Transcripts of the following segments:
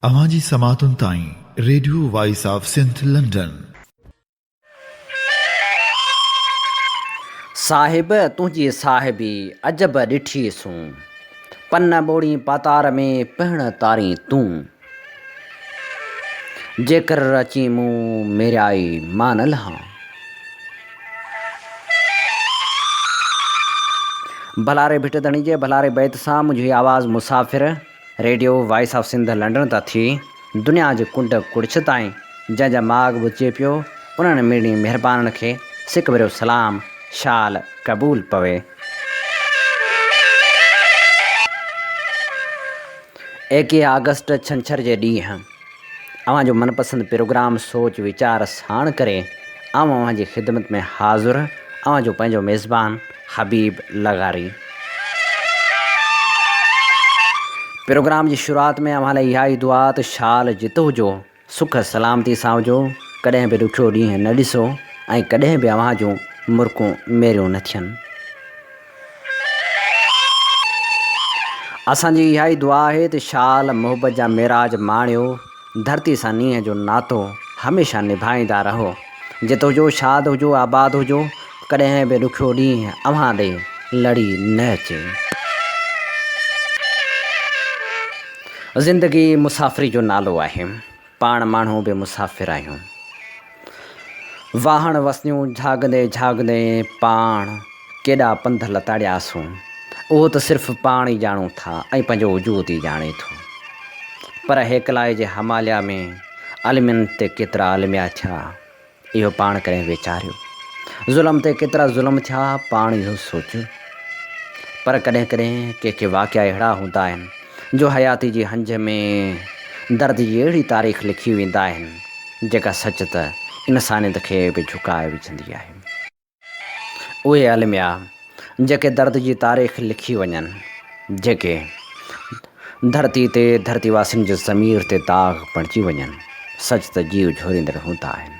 अवांजी समातुन ताईं radio voice of Sindh London. साहिब तुझी साहिबी अजब ॾिठी सूं, पन ॿोड़ी पातार में पिण तारी तूं। जेकर अची मूं मेराई मां न लहां। भलारे भिट धणी जे भलारे बैत सां मुंहिंजी आवाज़ मुसाफ़िर Radio voice of Sindh London तां थी दुनिया जे कुंड कुड़िछ ताईं जंहिंजा माॻ ॿुचे पियो उन्हनि मेरी महिरबाननि खे सिक भरियो सलाम शाल क़बूल पवे। एकवीह अगस्त छंछर जे ॾींहुं अव्हां जो मनपसंद प्रोग्राम सोच वीचार साण करे अव्हां जी ख़िदमत में हाज़ुर अव्हां जो पंहिंजो मेज़बान हबीब लगारी। प्रोग्राम जी शुरूआत में अव्हां लाइ इहा ई दुआ त शाल जितो हुजो सुख सलामती सां हुजो, कॾहिं बि ॾुखियो ॾींहुं न ॾिसो ऐं कॾहिं बि अव्हां जूं मुर्कूं मेरियूं न थियनि। असांजी इहा ई दुआ आहे त शाल मोहबत जा मेराज माणियो, धरती सां नींहं जो नातो हमेशह निभाईंदा रहो। जिते हुजो शाद हुजो आबाद हुजो, कॾहिं बि ॾुखियो ॾींहुं अव्हां ॾे लड़ी न अचे। ज़िंदगी मुसाफ़िरी जो नालो आहे, पाण माण्हू बि मुसाफ़िर आहियूं। वाहण वसनियूं झागंदे झागंदे पाण केॾा पंध लताड़ियासूं, उहो त सिर्फ़ु पाण ई ॼाणूं था ऐं पंहिंजो वजूद ई ॼाणे थो। पर हेकलाए जे हमालिया में अलमियुनि ते केतिरा अलमिया थिया इहो पाण कॾहिं वीचारियो। ज़ुल्म ते केतिरा ज़ुल्म थिया पाण इहो सोचियो। पर कॾहिं कॾहिं के वाक़िया अहिड़ा हूंदा आहिनि जो हयाती जी हंज में दर्द जी अहिड़ी तारीख़ लिखी वेंदा आहिनि जेका सच त इंसानियत खे बि झुकाए विझंदी आहे। उहे अलमिया जेके दर्द जी तारीख़ लिखी वञनि, जेके धरती ते धरतीवासियुनि जे ज़मीर ते दाग़ पणिजी वञनि, सच त जीव झोरींदड़ हूंदा आहिनि।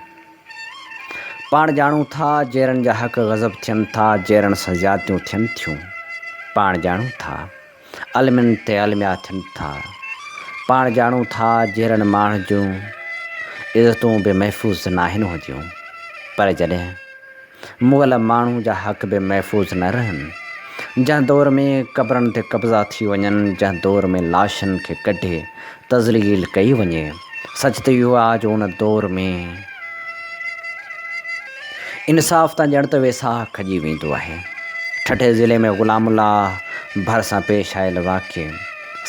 पाण ॼाणूं था जहिड़नि जा हक़ गज़ब थियनि था, जहिड़नि सां ज़्यादतियूं थियनि थियूं। पाण ॼाणूं था अलमियुनि ते अलमिया थियनि था। पाण ॼाणूं था जहिड़नि माण्हुनि जूं इज़तूं बि महफ़ूज़ न आहिनि हूंदियूं। पर जॾहिं मुग़ल माण्हू जा हक़ बि महफ़ूज़ न रहनि, जंहिं दौर में क़बरनि ते कब्ज़ा थी वञनि, जंहिं दौर में लाशनि खे कढे तज़लील कई वञे, सच त इहो आहे जो उन दौर में इंसाफ़ तां ॼण त वेसाह खॼी वेंदो आहे। ठठे ज़िले में ग़ुलामुल्ला भरिसां पेश आयल वाक़िए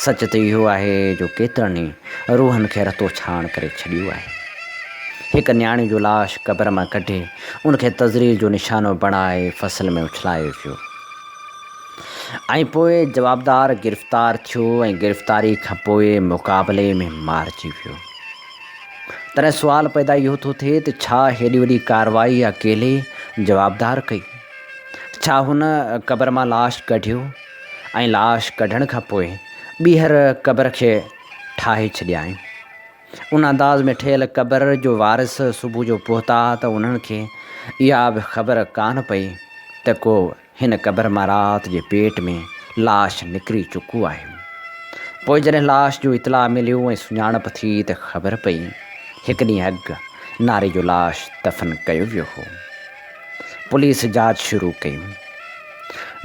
सच त इहो आहे जो केतिरनि ई रूहनि खे रतो छाण करे छॾियो आहे। हिकु न्याणी जो लाश क़बर मां कढे उनखे तज़लील जो निशानो बणाए फसल में उछलाए वियो ऐं पोइ जवाबदार गिरफ़्तार थियो ऐं गिरफ़्तारी खां पोइ मुक़ाबले में मारिजी वियो। तॾहिं सुवाल पैदा इहो थो थिए त छा हेॾी वॾी कार्रवाई अकेले जवाबदार कई? छा हुन क़बर मां लाश कढियो ऐं लाश कढण खां पोइ ॿीहर क़बर खे ठाहे छॾियाईं? उन अंदाज़ में ठहियल क़बर जो वारिस सुबुह जो पहुता त उन्हनि खे इहा बि ख़बर कान पई त को हिन क़बर मां राति जे पेट में लाश निकिरी चुको आहे। पोइ जॾहिं लाश जो इतला मिलियो ऐं सुञाणप थी त ख़बर पई हिकु ॾींहुं अॻु नारी जो लाश दफ़न कयो वियो हो। पुलिस जांच शुरू कई।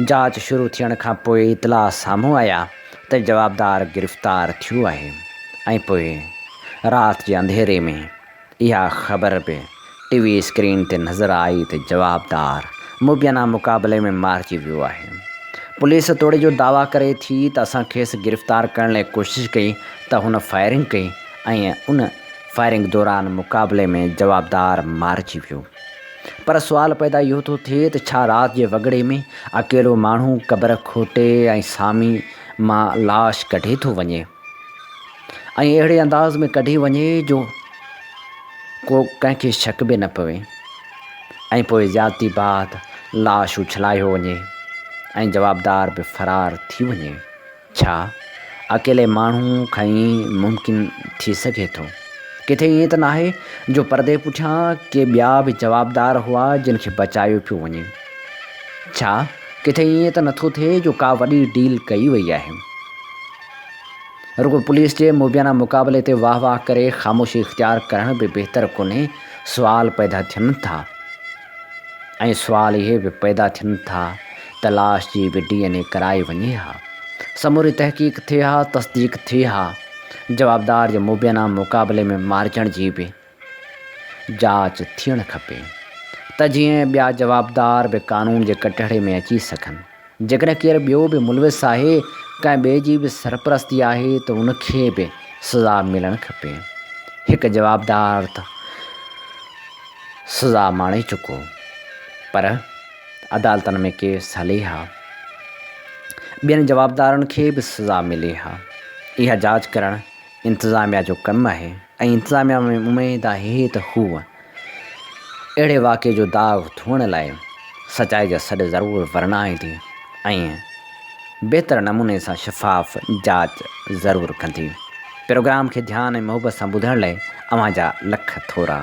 जांच शुरू थियण खां पोइ इतला साम्हूं आया त जवाबदार गिरफ़्तार थियो आहे ऐं पोइ राति जे अंधेरे में इहा ख़बर बि टीवी स्क्रीन ते नज़र आई त जवाबदार मुबैना मुक़ाबले में मारिजी वियो आहे। पुलिस तोड़े जो दावा करे थी त असां खेसि गिरफ़्तार करण लाइ कोशिशि कई त हुन फायरिंग कई ऐं उन फायरिंग दौरान मुक़ाबले में जवाबदार मारिजी वियो। पर सुवाल पैदा इहो थो थिए त छा राति जे वॻड़े में अकेलो माण्हू क़बर खोटे ऐं सामी मां लाश कढे थो वञे ऐं अहिड़े अंदाज़ में कढी वञे जो को कंहिंखे शक बि न पवे ऐं पोइ ज़्यादती बाद लाश उछलायो वञे ऐं जवाबदार बि फ़रार थी वञे? छा अकेले माण्हू खां ई मुमकिन थी सघे थो? किथे ईअं त नाहे जो परदे पुठियां के ॿिया बि जवाबदार हुआ जिन खे बचायो पियो वञे? छा किथे ईअं त नथो थिए जो का वॾी डील कई वई आहे? रुगो पुलिस जे मुबियाना मुक़ाबले ते वाह वाह करे ख़ामोशी इख्तियार करण बि बहितर कोन्हे। सुवाल पैदा थियनि था ऐं सुवाल इहे बि पैदा थियनि था त लाश जी बि DNA कराई वञे हा, समूरी तहक़ीक़ थिए हा, तस्दीक थिए हा, जवाबदार जे मुबियाना मुक़ाबले में मारिजण जी बि जांच थियणु खपे त जीअं ॿिया जवाबदार बि कानून जे कटहरे में अची सघनि। जेकॾहिं केरु ॿियो बि मुलविस आहे, कंहिं ॿिए जी बि सरपरस्ती आहे त उनखे बि सज़ा मिलणु खपे। हिकु जवाबदार त सज़ा माणे चुको, पर अदालतनि में केस हले हा, ॿियनि जवाबदारनि खे बि सज़ा मिले हा। इहा जांच करणु इंतिज़ामिया जो कमु आहे ऐं इंतिज़ामिया में उमेदु आहे त हूअ अहिड़े वाक़े जो दाग़ धोअण लाइ सचाई जा सॾ ज़रूरु वर्णाईंदी ऐं बहितर नमूने सां शफ़ाफ़ जांच ज़रूरु कंदी। प्रोग्राम खे ध्यानु ऐं मुहबत सां ॿुधण लाइ अव्हां जा लख थोरा।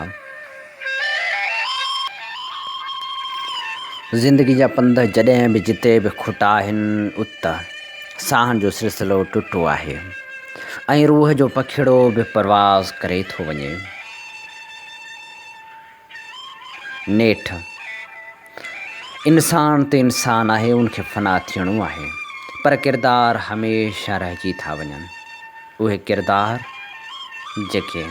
ज़िंदगी जा पंध जॾहिं बि जिते बि खुटा आहिनि, उत साहनि जो सिलसिलो टुटो आहे ऐं रूह जो पखिड़ो बि परवाज़ करे थो वञे। नेठि इंसान ते इंसान आहे, उनखे फ़ना थियणो आहे, पर किरदार हमेशह रहिजी था वञनि। उहे किरदार जेके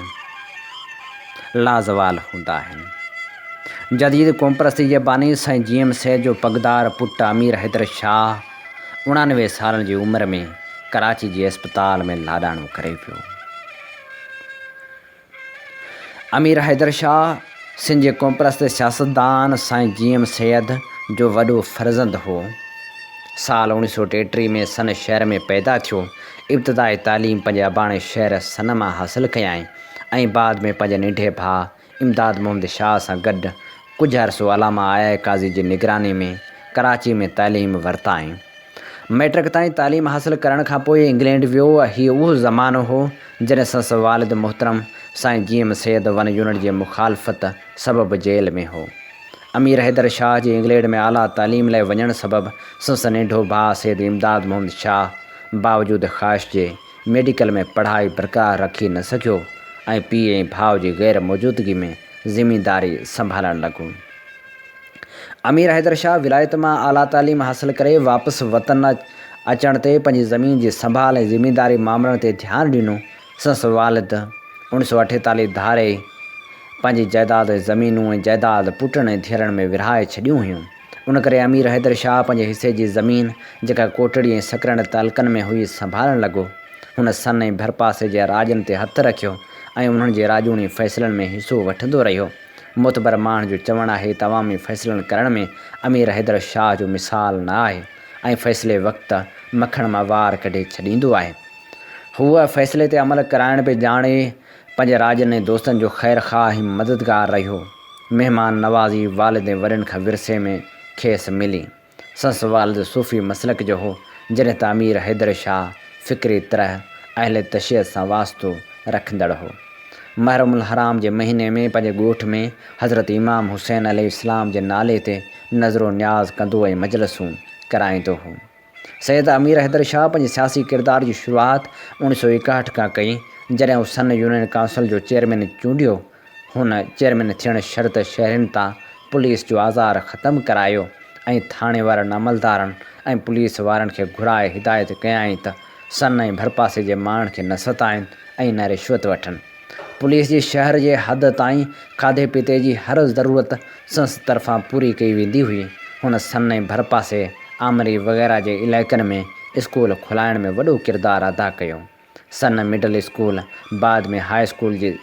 लाज़वाल हूंदा आहिनि। जदीद क़ौम परस्ती जे बानी साईं GM सैद जो पगदार पुटु अमीर हैदर शाह 89 सालनि जी उमिरि में कराची जी अस्पताल में लाॾाणो करे पियो। अमीर हैदर शाह सिंध जे क़ौम परस्त सियासतदान साईं GM सैद जो वॾो फ़र्ज़ंद हो। साल 1933 में सन शहर में पैदा थियो। इब्तिदाई तालीम पंहिंजे अबाणे शहर सन मां हासिलु कयाईं ऐं बाद में पंहिंजे नंढे भाउ इमदाद मोहम्मद शाह सां गॾु कुझु अरसो अलामा आया काज़ी जी निगरानी में कराची में तालीम वरिताईं। मैट्रिक ताईं तालीम हासिलु करण खां पोइ इंग्लैंड वियो। हीउ उहो ज़मानो हो जॾहिं संसद वालिद मोहतरम साईं GM सैद वन यूनिट जे मुखालफ़त सबबि जेल में हो। अमीर हैदर शाह जी इंग्लैंड में आला तालीम लाइ वञण सबबि संसद नंढो भाउ सैद इमदाद मोहम्मद शाह बावजूदु ख़्वाहिश जे मेडिकल में पढ़ाई बरक़रार रखी न सघियो ऐं पीउ ऐं भाउ जी गैर मौजूदगी में ज़िमेदारी संभालणु लॻो। अमीर हैदर शाह विलायत मां आला तालीम हासिलु करे वापसि वतन अचण ते पंहिंजी ज़मीन जी संभाल ऐं ज़िमेदारी मामलनि ते ध्यानु ॾिनो। संसद वालिद 1948 धारे पंहिंजी जाइदाद ज़मीनूं ऐं जाइदाद पुटनि ऐं धीअरनि में विरहाए छॾियूं हुयूं। उन करे अमीर हैदर शाह पंहिंजे हिसे जी ज़मीन जेका कोटड़ी ऐं सकरनि तालुकनि में हुई संभालणु लॻो। हुन सन ऐं भरपासे जे राजनि ते हथु रखियो ऐं उन्हनि जे राजूनी फ़ैसिलनि में हिसो वठंदो रहियो। मोतबर माण्हुनि जो चवणु आहे त अवामी फ़ैसिलनि करण में अमीर हैदर शाह जो मिसाल न आहे ऐं फ़ैसिले वक़्तु मखण मां वार कढी छॾींदो आहे। हूअ फ़ैसिले ते अमल कराइण बि ॼाणे पंहिंजे राजनि ऐं दोस्तनि जो ख़ैर ख़्वाह ऐं मददगार रहियो। महिमान नवाज़ी वालिद ऐं वॾनि खां विरसे में खेसि मिली। संसद वालिद सूफ़ी मसलक जो हो, जॾहिं त अमीर हैदर शाह फ़िक्री तरह अहले तशय्युत सां वास्तो रखंदड़ हो। मुहर्रमुल हराम जे महीने में पंहिंजे ॻोठ में हज़रत इमाम हुसैन अलैहिस्सलाम जे नाले ते नज़रो न्याज़ कंदो ऐं मजलिसूं कराईंदो हो। सैयद अमीर हैदर शाह पंहिंजे सियासी किरदार जी शुरूआति 1961 खां कई, जॾहिं हू सन यूनियन काउंसिल जो चेयरमैन चूंडियो। हुन चेयरमैन थियण शर्त शहरियुनि तां पुलिस जो आज़ार ख़तमु करायो ऐं थाणे वारनि अमलदारनि ऐं पुलिस वारनि खे घुराए हिदायत कयाईं त सन ऐं भरपासे जे माण्हुनि खे न सताइनि ऐं न रिश्वत वठनि। पुलिस जी शहर जे हद ताईं खाधे पीते जी हर ज़रूरत संसद तरफ़ां पूरी कई वेंदी हुई। हुन सन ऐं भरपासे आमरी वग़ैरह जे इलाइक़नि में स्कूल खुलाइण में वॾो किरदारु अदा कयो। सन मिडल स्कूल बाद में हाई स्कूल जे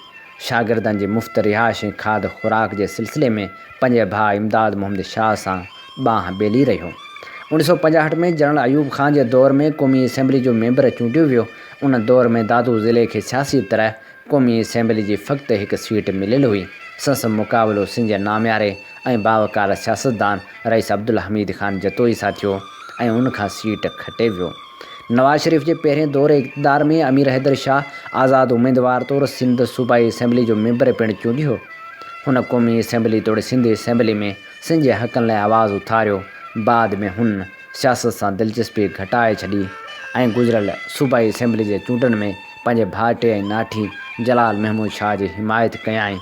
शागिर्दनि जी मुफ़्त रिहाइश ऐं खाद खुराक जे सिलसिले में पंहिंजे भाउ इमदाद मोहम्मद शाह सां ॿांह ॿेली रहियो। 1965 में जनरल अयूब ख़ान जे दौर में क़ौमी असेंबली जो मेंबर चूंडियो वियो। उन दौर में दादू ज़िले खे सियासी तरह क़ौमी असेंबली जी फ़क़्ति हिकु सीट मिलियलु हुई। संसद मुक़ाबिलो सिंध जे नामियारे ऐं बावकार सियासतदान रईस अब्दुल हमीद ख़ान जतोई सां थियो ऐं उनखां सीट खटे वियो। नवाज़ शरीफ़ जे पहिरें दौरे इक़्तिदार में अमीर हैदर शाह आज़ादु उम्मीदवार तौरु सिंध सूबाई असेंबली जो मेंबर पिणु चूंडियो। हुन क़ौमी असेंबली तौरु सिंध असेंबली में सिंध जे हक़नि लाइ आवाज़ु उथारियो। बाद में हुन सियासत सां दिलचस्पी घटाए छॾी ऐं गुज़िरियल सूबाई असेंबली जे चूंडनि में पंहिंजे भाइटे ऐं नाठी जलाल महमूद शाह जी हिमायत कयाईं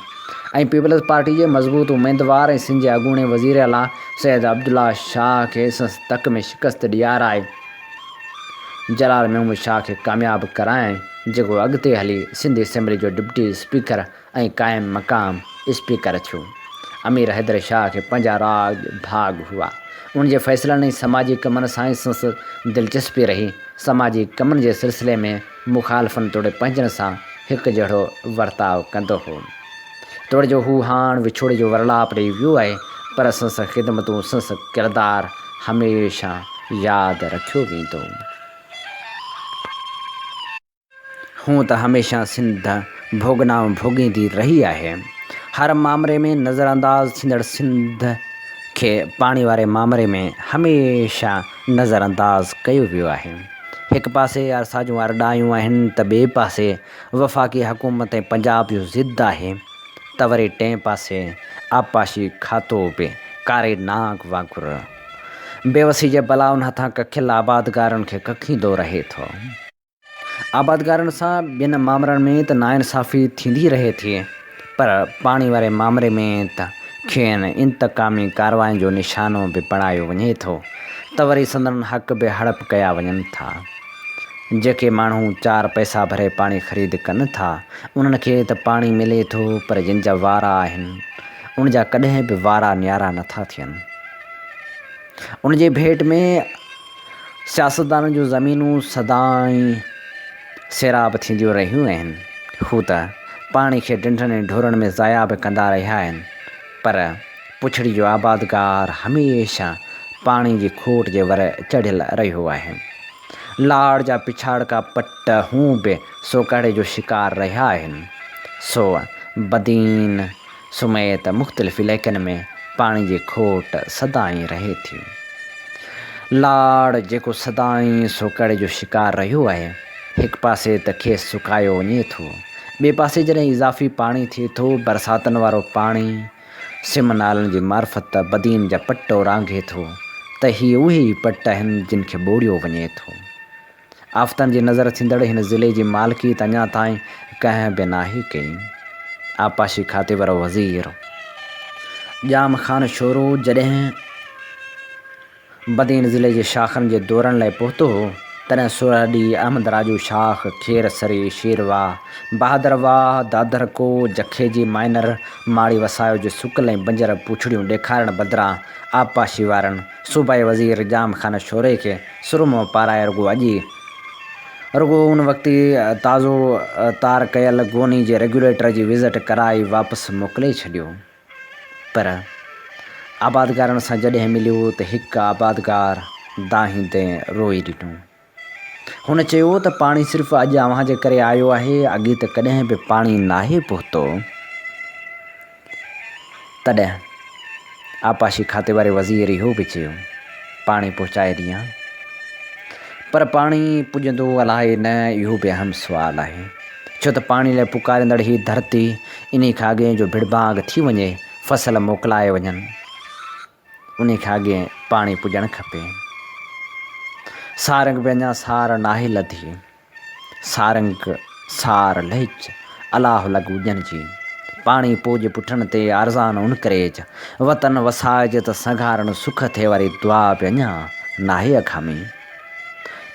ऐं पीपल्स पार्टी जे मज़बूत उमेदवार ऐं सिंध जे अॻूणे वज़ीर आला सैयद अब्दुल्ला शाह खे संसद तक में शिकस्त ॾियाराए जलाल महमूद शाह खे कामयाबु कराइण जेको अॻिते हली सिंध असेंबली जो डिप्टी स्पीकर ऐं क़ाइमु मक़ाम स्पीकर थियो। अमीर हैदर शाह खे पंहिंजा राज भाग हुआ। उनजे फ़ैसिलनि ऐं समाजी कमनि सां ई संसद दिलचस्पी रही। समाजी कमनि जे सिलसिले में मुखालफ़नि तोड़े पंहिंजनि सां हिकु जहिड़ो वर्ताव कंदो हो। तोड़े जो हू हाणे विछोड़े जो वर्लाप ॾेई वियो आहे, पर संसद ख़िदमतूं संसद किरदारु हमेशह यादि रखियो वेंदो। हूँ त हमेशह सिंध भोगनाम भोगींदी रही आहे। हर मामले में नज़रअंदाज़ थींदड़ सिंध खे पाणी वारे मामले में हमेशह नज़रअंदाज़ कयो वियो आहे। हिकु पासे अरसा जूं अरडायूं आहिनि त ॿिए पासे वफ़ाक़ी हुकूमत ऐं पंजाब जो ज़िद आहे, त वरी टें पासे आपाशी खातो बि कारे नाग वांगुरु बेवसी जे बलाउनि हथां कखियल आबादगारनि खे कखींदो रहे थो। आबादगारनि सां ॿियनि मामलनि में त नाइंसाफ़ी थींदी रहे थी, पर पाणी वारे मामले में त खेनि इंतकामी कारवायुनि जो निशानो बि बणायो वञे थो, त वरी संदन हक़ बि हड़प कया वञनि था। जेके माण्हू 4 पैसा भरे पाणी ख़रीद कनि था, उन्हनि खे त पाणी मिले थो, पर जिन जा वारा आहिनि उन जा कॾहिं बि वारा न्यारा नथा थियनि। उन जे भेट में सियासतदाननि जूं ज़मीनूं सदाईं सैराब थींदियूं रहियूं आहिनि। हू त पाणी खे ढंढनि ऐं ढोरनि में ज़ाया बि कंदा रहिया आहिनि, पर पुछड़ी जो आबादगार हमेशह पाणी जी खोट जे वर चढ़ियल रहियो आहे। लाड़ जा पिछाड़का पट हूं बि सोकाड़े जो शिकार रहिया आहिनि। सो बदीन सुमेत मुख़्तलिफ़ इलाइक़नि में पाणी जी खोट सदाईं रहे थी। लाड़ जेको सदाईं सोकाड़े जो शिकार रहियो आहे, हिकु पासे त खेसि सुकायो वञे थो, ॿिए पासे जॾहिं इज़ाफ़ी पाणी थिए थो, बरसातनि वारो पाणी सिम नालनि जी मार्फत बदीन जा पट रांघे थो, त इहे उहे ई पट आहिनि जिन खे ॿोड़ियो वञे थो। आफ़तनि जी नज़र थींदड़ हिन ज़िले जी मालिकियत अञा ताईं कंहिं बि नाहे कई। आपाशी खाते वारो वज़ीर जाम ख़ान शोरो जॾहिं बदीन ज़िले जे शाखनि जे दौरनि लाइ पहुतो हो, तॾहिं 16 ॾींहं अहमद राजू शाख, खेर सरी, शेरवाह, बहादरवाह, दादरको, जखे जी माइनर माड़ी वसायो जो सुकल ऐं बंजर पूछड़ियूं ॾेखारण बदिरां आपाशी वारनि सूबाई वज़ीर जाम ख़ान शोरे खे सुरमो पाराए रुगो उन वक़्ति ताज़ो तार कयल गोनी जे रेगुलेटर जी विज़िट कराई वापसि मोकिले छॾियो। पर आबादगारनि सां जॾहिं मिलियो त हिकु आबादगार दाहींदे रोई ॾिनो। हुन चयो त पाणी सिर्फ़ु अॼु अव्हां जे करे आयो आहे, अॻे त कॾहिं बि पाणी नाहे पहुतो। तॾहिं आपाशी खाते वारे वज़ीर इहो बि चयो, पाणी पहुचाए ॾियां, पर पाणी पुॼंदो अलाए न, इहो बि अहम सुवालु आहे। छो त पाणी लाइ पुकारींदड़ ही धरती इन खां अॻे जो भिड़भाग थी वञे, फसल मोकिलाए वञनि, उन खां अॻे पाणी पुॼणु खपे। सारंग बि अञा सार नाहे लधी, सारंग सार लहिज अलाह लॻ उॼनि जी। पाणी पोइ जे पुठनि ते आरज़ान उन करेज, वतन वसाइज त संघारण सुख थिए वारी दुआ बि अञा नाहे अखामी।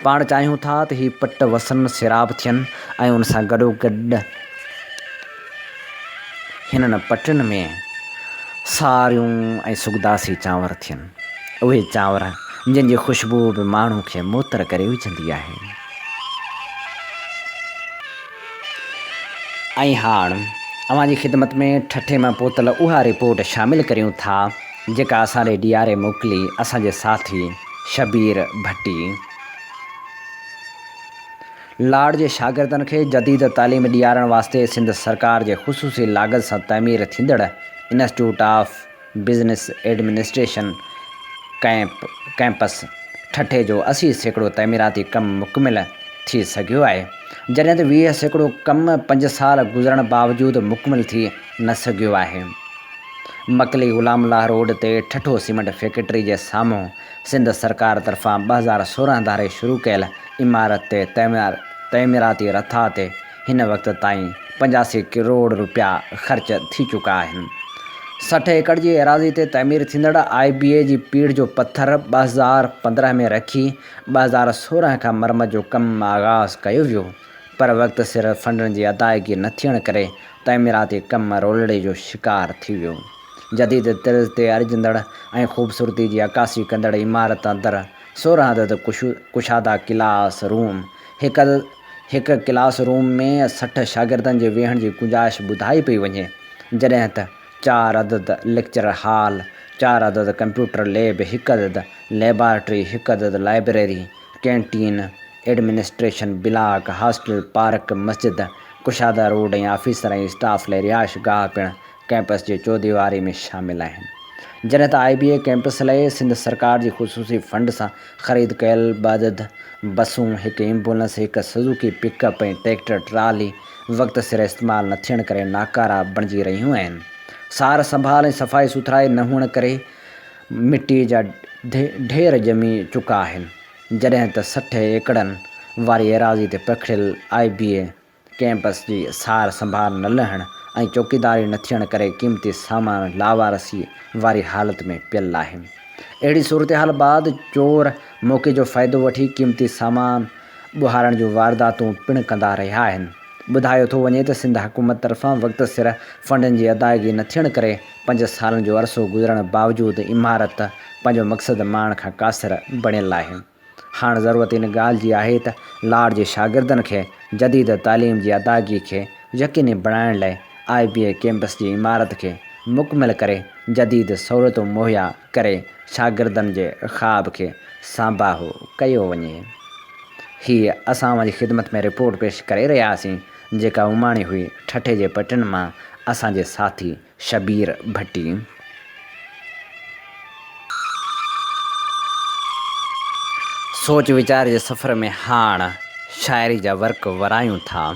पाण चाहियूं था त ही पट वसनि सिराब थियनि ऐं उन सां गॾोगॾु हिननि पटनि में सारियूं ऐं सुगदासी चांवर थियनि, उहे चांवर जिन जी ख़ुशबू बि माण्हू खे मुअतर करे विझंदी आहे। ऐं हाणे अव्हां जी ख़िदमत में ठठे मां पोतल उहा रिपोर्ट शामिलु करियूं था जेका असां ॾे ॾियारे मोकिली असांजे साथी शबीर भट्टी। लाड़ जे शागिर्दनि खे जदीद तालीम ॾियारण वास्ते सिंध सरकार जे ख़ुसूसी लागत सां तामीर थींदड़ institute of business administration campus ठठे जो 80% तामीराती कमु मुकमिल थी सघियो आहे, जॾहिं त 20% कमु 5 साल गुज़रण बावजूदि मुकमिल थी न सघियो आहे। मकली ग़ुलामुल्लाह रोड ते ठठो सीमेंट फैक्ट्री जे साम्हूं सिंध सरकार तरफ़ां 2016 धारे शुरू कयल इमारत ते तइमीराती रथा ते हिन वक़्त ताईं 85 करोड़ रुपया ख़र्च थी चुका आहिनि। 60 एकड़ जी एराज़ी ते तइमीर थींदड़ IBA जी पीढ़ जो पत्थर 2015 में रखी 2016 खां मरमत जो कमु आगाज़ कयो वियो, पर वक़्त सिर फंडनि जी अदायगी न थियण करे तइमीराती कमु रोलड़े जो शिकार थी वियो। जदीद तर्ज़ ते अर्जंदड़ ऐं ख़ूबसूरती जी अकासी कंदड़ इमारत अंदरि 16 अदद कुशादा क्लास रूम, हिकु क्लास रूम में 60 शागिर्दनि जे वेहण जी गुंजाइश ॿुधाई पई वञे, जॾहिं त 4 अदद लेक्चर हॉल, 4 अदद कंप्यूटर लैब, 1 अदद लेबॉरेटरी, 1 अदद library, canteen, administration block, hostel, park, मस्जिद, कुशादा रोड ऐं ऑफिसर ऐं स्टाफ लाइ रिहाइश गाह पिणु कैंपस जे चौदीवारी में शामिल आहिनि। जॾहिं त IBA कैंपस लाइ सिंध सरकार जी ख़ुसूसी फंड सां ख़रीद कयल 2 अदद बसूं, 1 एम्बुलेंस, 1 सुज़ुकी पिकअप ऐं ट्रैक्टर ट्राली वक़्त सिर इस्तेमालु न थियण करे नाकारा बणिजी रहियूं आहिनि। सार संभाल ऐं सफ़ाई सुथराई न हुअण करे मिटी जा ढेर ॼमी चुका आहिनि, जॾहिं त 60 एकड़नि वारी एराज़ी ते पखिड़ियल IBA कैंपस जी सार संभाल न लहण ऐं चौकीदारी न थियण करे क़ीमती सामान लावारसी वारी हालत में पियल आहे। अहिड़ी सूरतहाल बाद चोर मौक़े जो फ़ाइदो वठी क़ीमती सामान ॿुहारण जूं वारदातूं पिणु कंदा रहिया आहिनि। ॿुधायो थो वञे त सिंध हुकूमत तरफ़ां वक़्त सिर फंडनि जी अदायगी न थियण करे 5 सालनि जो अरसो गुज़रण बावजूदि इमारत पंहिंजो मक़सदु माण खां क़ासिर बणियल आहे। हाणे ज़रूरत इन ॻाल्हि जी आहे त लाड़ जे शागिर्दनि खे जदीद तालीम जी अदायगी खे यकीनी बणाइण लाइ IBA कैंपस जी इमारत खे मुकमिल करे जदीद सहूलियतूं मुहैया करे शागिर्दनि जे ख़्वाब खे साम्बाहु कयो वञे। हीअ असां जी ख़िदमत में रिपोर्ट पेश करे रहियासीं, जेका उमाणी हुई ठठे जे पटन मां असांजे साथी शबीर भट्टी। सोच वीचार जे सफ़र में हाण शाइरी जा वर्क वरायूं था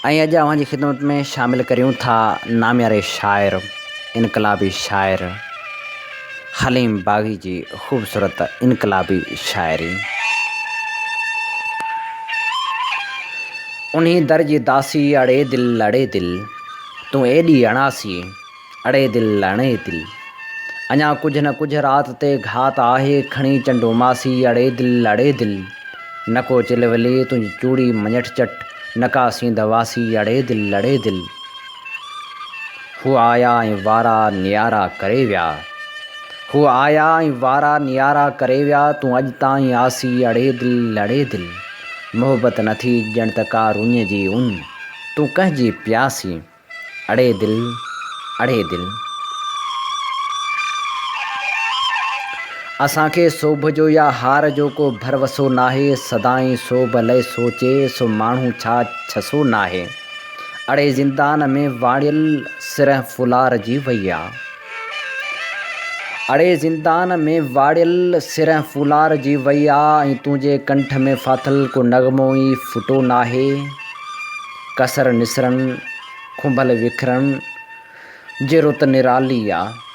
ऐं अॼु अव्हां जी ख़िदमत में शामिल करियूं था नामियारे शाइर, इनकलाबी शाइर हलीम बाग़ी जी ख़ूबसूरत इनकलाबी शाइरी। उन्हीं दर जी दासी अड़े दिल तूं एॾी अणासी अड़े दिल अञा कुझु न कुझु राति ते घात आहे खणी चंडो मासी अड़े दिल नको चिलवली तुंहिंजी चूड़ी मञठ चट नकासी दवासी अड़े दिल हू आया ऐं वारा नियारा करे विया तूं अॼु ताईं आसी अड़े दिल मोहबत न थी ॼण त का रुञ जी उन तूं कंहिंजी प्यासी अड़े दिल असांखे सोभ जो या हार जो को भरवसो नाहे सदाईं सो भले सोचे सो माण्हू छा छसो नाहे अड़े ज़िंदान में वाड़ियल सिर फुलार जी वैया ऐं तुंहिंजे कंठ में फाथल को नगमो ई फुटो नाहे कसर निसरन खुंभल विखरन जे रुत निराली आहे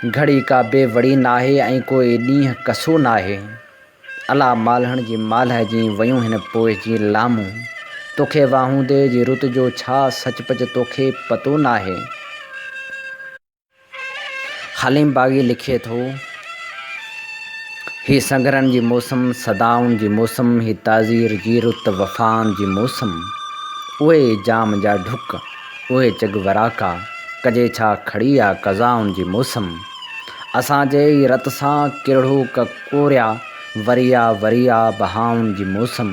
घड़ी का बेवड़ी नाहे ऐं कोई ॾींहुं कसो नाहे अला मालहण जी मालह जी वयूं हिन पोइ जी लामूं तोखे वाहूंदे जी रुत जो छा सचपच तोखे पतो नाहे। हलीम बाग़ी लिखे थो, ही संगरनि जी मौसम सदाउनि जी मौसम ही ताज़ीर जी रुत वफ़ान जी मौसम उहे जाम जा ढुक उहे चग वराका कजे छा खड़ी आहे कज़ाउनि जी मौसम असांजे ई रत सां किरड़ो ककोरिया वरिया बहाउनि जी मौसम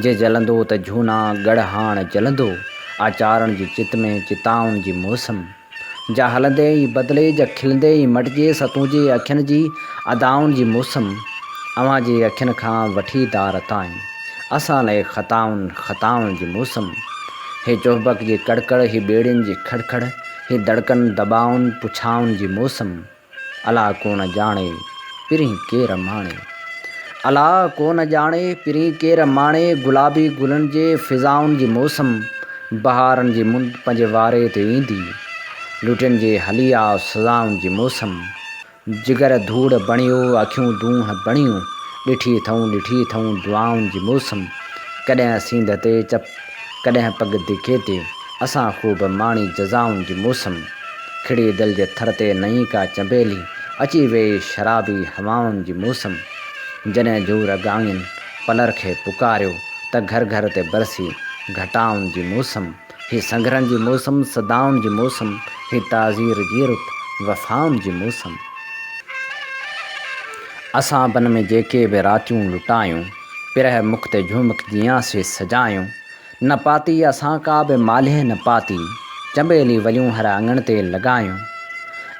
जे जलंदो त झूना गढ़ हाण जलंदो आचारण जी चित में चिताउनि जी मौसम जा हलंदे ई बदिले जा खिलंदे ई मटिजे सतूं जे अखियुनि जी अदाउनि जी मौसम अव्हां जे अखियुनि खां वठी दार ताईं असां लाइ ख़ताउनि जी मौसम हे चौबक जी कड़कड़ ही ॿेड़ियुनि जी खड़खड़ ही धड़कन दबाउनि पुछाउनि जी मौसम अला कोन जाणे पिरीं केरु माणे गुलाबी गुलनि जे फिज़ाउनि जी मौसम बहारनि जी मुंद पंहिंजे वारे ते ईंदी लुटियनि जे हली आ सज़ाउनि जी मौसम। जिगर धूड़ बणियो अखियूं दूंह बणियूं, ॾिठी अथऊं दुआउनि जी मौसम। कॾहिं सींध ते कॾहिं पग दिखे ते, असां ख़ूब माणी जज़ाउनि जी मौसम। खिड़ी दिलि जे थर ते नई का चंबेली, अची वेई शराबी हवाउनि जी मौसम। जॾहिं जोर ॻांयुनि पलर खे पुकारियो त घर घर ते बरसी घटाउनि जी मौसम। ही संघरनि जी मौसम, सदाउनि जी मौसम, ही ताज़ीर जी रुत वफ़ाउनि जी मौसम। असां बन में जेके बि रातियूं लुटायूं, पिरह मुख ते झूमक जियांसे सजायूं। न पाती असां का बि माल्हे न पाती, चंबेली वलियूं हर अङण ते लॻायूं।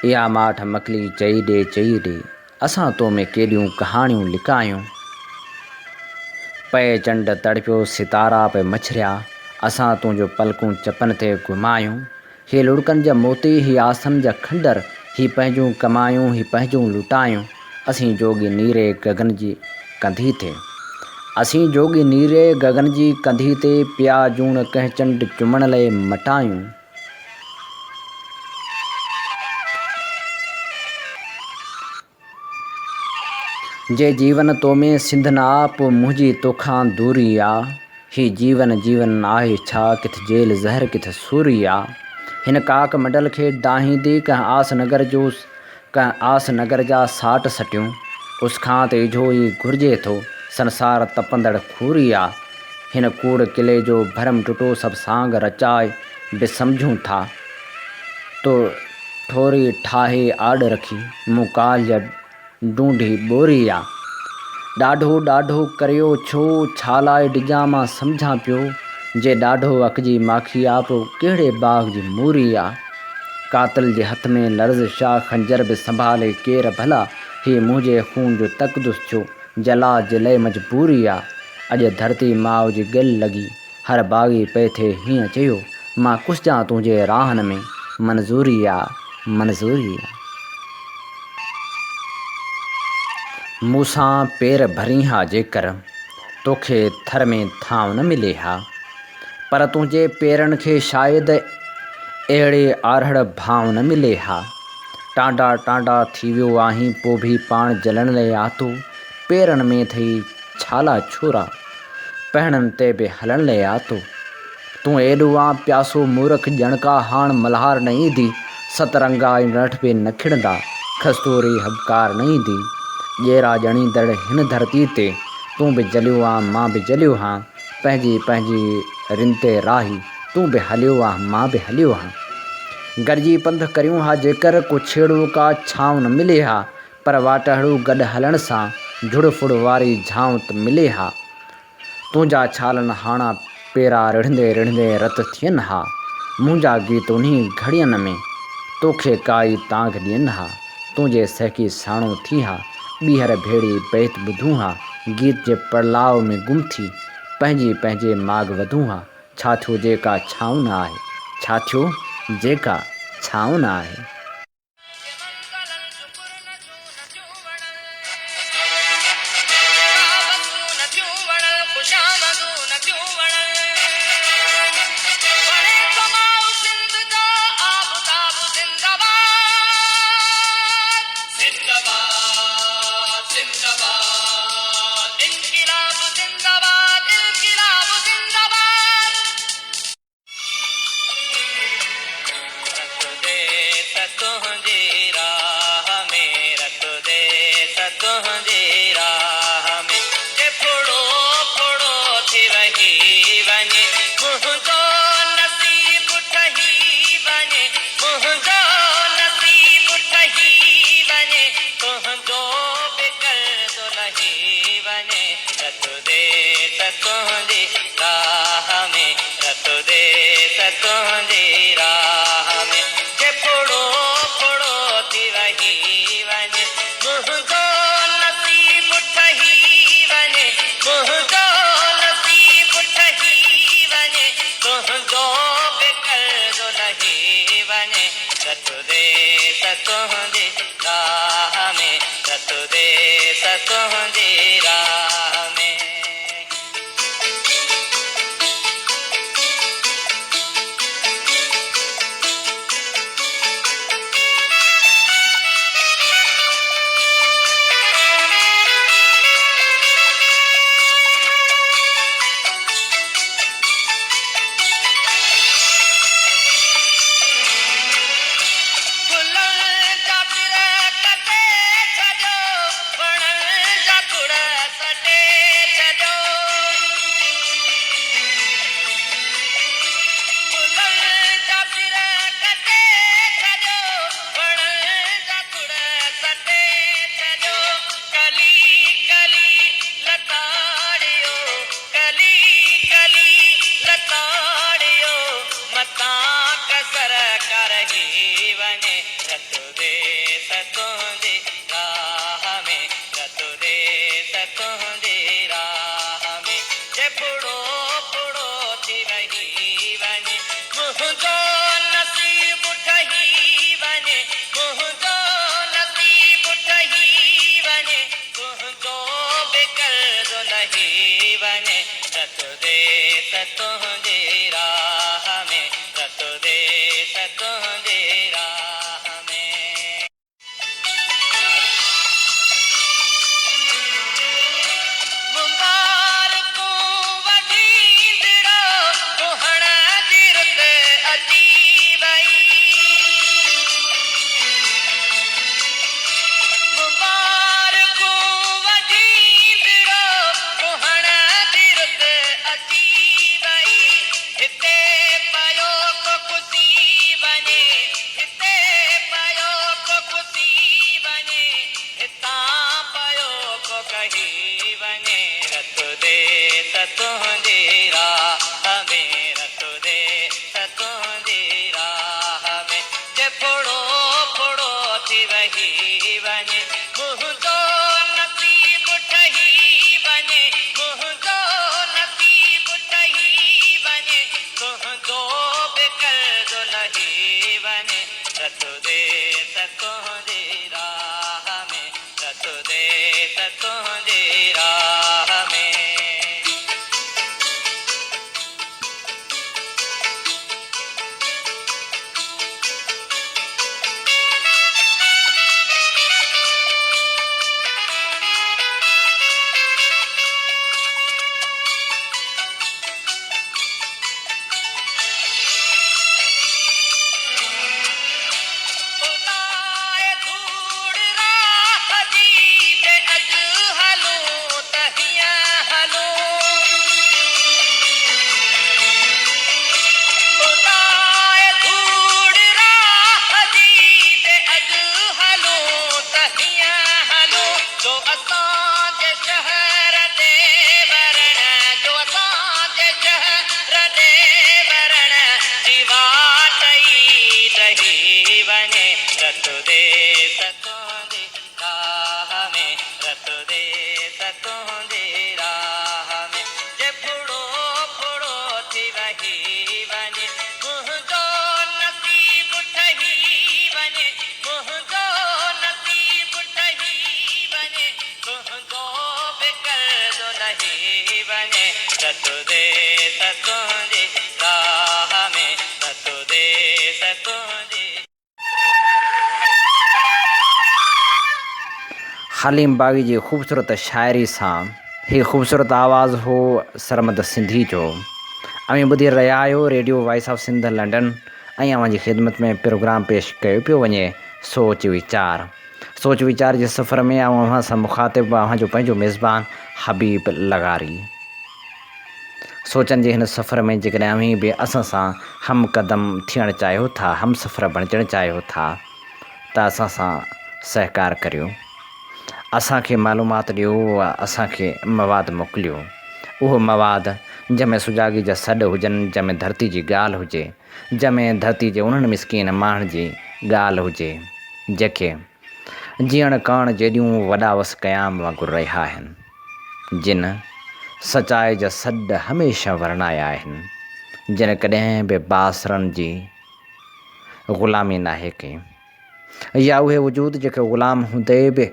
इहा माठ मकली चई ॾे, असां तो में केॾियूं कहाणियूं लिकायूं। पए चंड तड़पियो सितारा पे मछरिया, असां तुंहिंजो पलकूं चपन ते घुमायूं। ही लुड़कनि जा मोती, ही आसन जा खंडर, ही पंहिंजूं कमायूं, ही पंहिंजूं लुटायूं। असीं जोगी नीरे गगन जी कंधी ते, असीं जोगी नीरे गगन जी कंधी ते, पिया जूण कंहिं चंड चुमण लाइ मटायूं। जे जीवन तो में सिंध ना पो मुंहिंजी तोखां दूरी आ। ही जीवन आहे छा, किथ जेल ज़हर किथ सूरी आ। हिन काक मंडल खे डाहींदी कंहिं आस नगर जा साठ सटियूं। उसखां ते इझो ई घुरिजे थो, संसार तपंदड़ खूरी आ। हिन कूड़ किले जो भरम टुटो सभु सांग रचाए बि सम्झूं था। तो ठोरी ठाहे आॾ रखी, मूं काल जा ढूंढी ॿोरी आ। ॾाढो करियो छो, छा लाइ डिॼां मां सम्झां पियो। जे ॾाढो अकजी माखी आ, पोइ कहिड़े बाग़ जी मूरी आ। कातिल जे हथ में लर्ज़ छा, खंजर बि संभाले केर भला। ही मुंहिंजे खून जो तकदुस थियो, जला जे लाइ मजबूरी आ। अॼु धरती माउ जी ॻल लॻी, हर बाग़ी पए थे हीअं चयो। मां कुसजां तुंहिंजे राहनि में, मंज़ूरी आ। मूंसां पेर भरी हा जेकर, तोखे थर में थांव न मिले हा। पर तुंहिंजे पेरनि खे शायदि अहिड़े आरहड़ भाव न मिले हा। टांडा थी वियो आहीं, पोइ बि पाण जलण लाइ आतो। पेरनि में थई छाला छोरा, पहणनि ते बि हलण लाइ आतो। तूं एॾो आ प्यासो मूर्ख, ॼणका हाण मल्हार न ईंदी। सतरंगा नठ बि न खिड़ंदा, खस्तूरी हबकार न ईंदी। ॼेरा ॼणींदड़ हिन धरती ते, तूं बि जलियो आ मां बि जलियो हां। पंहिंजी रिन ते राही, तूं बि हलियो आ मां बि हलियो हां। गॾिजी पंध करियूं हा जेकर, को छेड़ो का छांव न मिले हा। पर वाटड़ू गॾु हलण सां झुड़ फुड़ वारी झांव त मिले हा। तुंहिंजा छालनि हाणा पेरा रिढ़ंदे रत थियनि हा। मुंहिंजा गीत उन्ही घड़ियनि में तोखे काई तांघ ॾियनि हा। तुंहिंजे सहकी साणो थी हा, ॿीहर भेड़ी बैत ॿुधूं हा। गीत जे पड़लाव में गुम थी, पंहिंजे माग वधूं हा। छा थियो जेका छांव न आहे, छा थियो जेका छांव न आहे। मुंहिंजो नसीब ठही वञे मुंहिंजो नसीब ठही वञे तुंहिंजो बि कर्ज़ो लही वञे रत दे त तुंहिंजी राह में रत दे त तुंहिंजी राह में मुबारकूं वठींदड़ो कुहण जी रुत अची वई मुबारकूं वठींदड़ो कुहण जी रुत अची वई हिते पयो को खुशी वञे हिते पयो को खुशी वञे हितां पयो को कही वञे रत दे त तुंहिंजी राह में रत दे त तुंहिंजी राह में जे फोड़ो फोड़ो थी वही वञे मुंहिंजो नसीब ठही वञे मुंहिंजो नसीब ठही वञे तुंहिंजो बि कर्ज़ो लही वञे रत दे त तुंहिंजी राह में रत दे त तुंहिंजी राह में उताए धूड़ राह जी ते अॼु हलूं त हीअं हलूं उताए धूड़ राह जी ते अॼु हलूं त हीअं हलूं जो असांजे शहर ते वरण जो असांजे शहर ते वरण जी वाट ई रही वञे रत दे त तुंहिंजी राह में रत दे त तुंहिंजी राह में जे फुड़ो फुड़ो थी वही वञे मुंहिंजो नसीब ठही वञे मुंहिंजो नसीब ठही वञे तुंहिंजो बि कर्ज़ो लही वञे रत दे त तुंहिंजी राह में रत दे त तुंहिंजी हलीम बाग़ी जी ख़ूबसूरत शाइरी सां ही ख़ूबसूरत आवाज़ हो सरमद सिंधी जो अवी ॿुधी रहिया आहियो Radio voice of Sindh London ऐं अव्हां जी ख़िदमत में प्रोग्राम पेश कयो पियो वञे सोच वीचार जे सफ़र में अव्हां सां मुखातिब अव्हां जो पंहिंजो मेज़बान हबीब लगारी सोचनि जे हिन सफ़र में जेकॾहिं अव्हीं बि असां सां हम क़दम थियणु चाहियो था हम सफ़र बणिजणु चाहियो था त असां सां सहकार करियो असांखे मालूमात ॾियो असांखे मवाद मोकिलियो उहो मवाद जंहिंमें सुजाॻी जा सॾ हुजनि जंहिंमें धरती जी ॻाल्हि हुजे जंहिंमें धरती जे उन्हनि मिसकीन माण्हुनि जी ॻाल्हि हुजे जेके जीअण करण जेॾियूं वॾा वस क़याम वांगुरु रहिया आहिनि जिन सचाई जा सॾ हमेशह वर्णाया आहिनि जिन कॾहिं बि बासरनि जी ग़ुलामी नाहे कई या उहे वजूद जेके ग़ुलाम हूंदे बि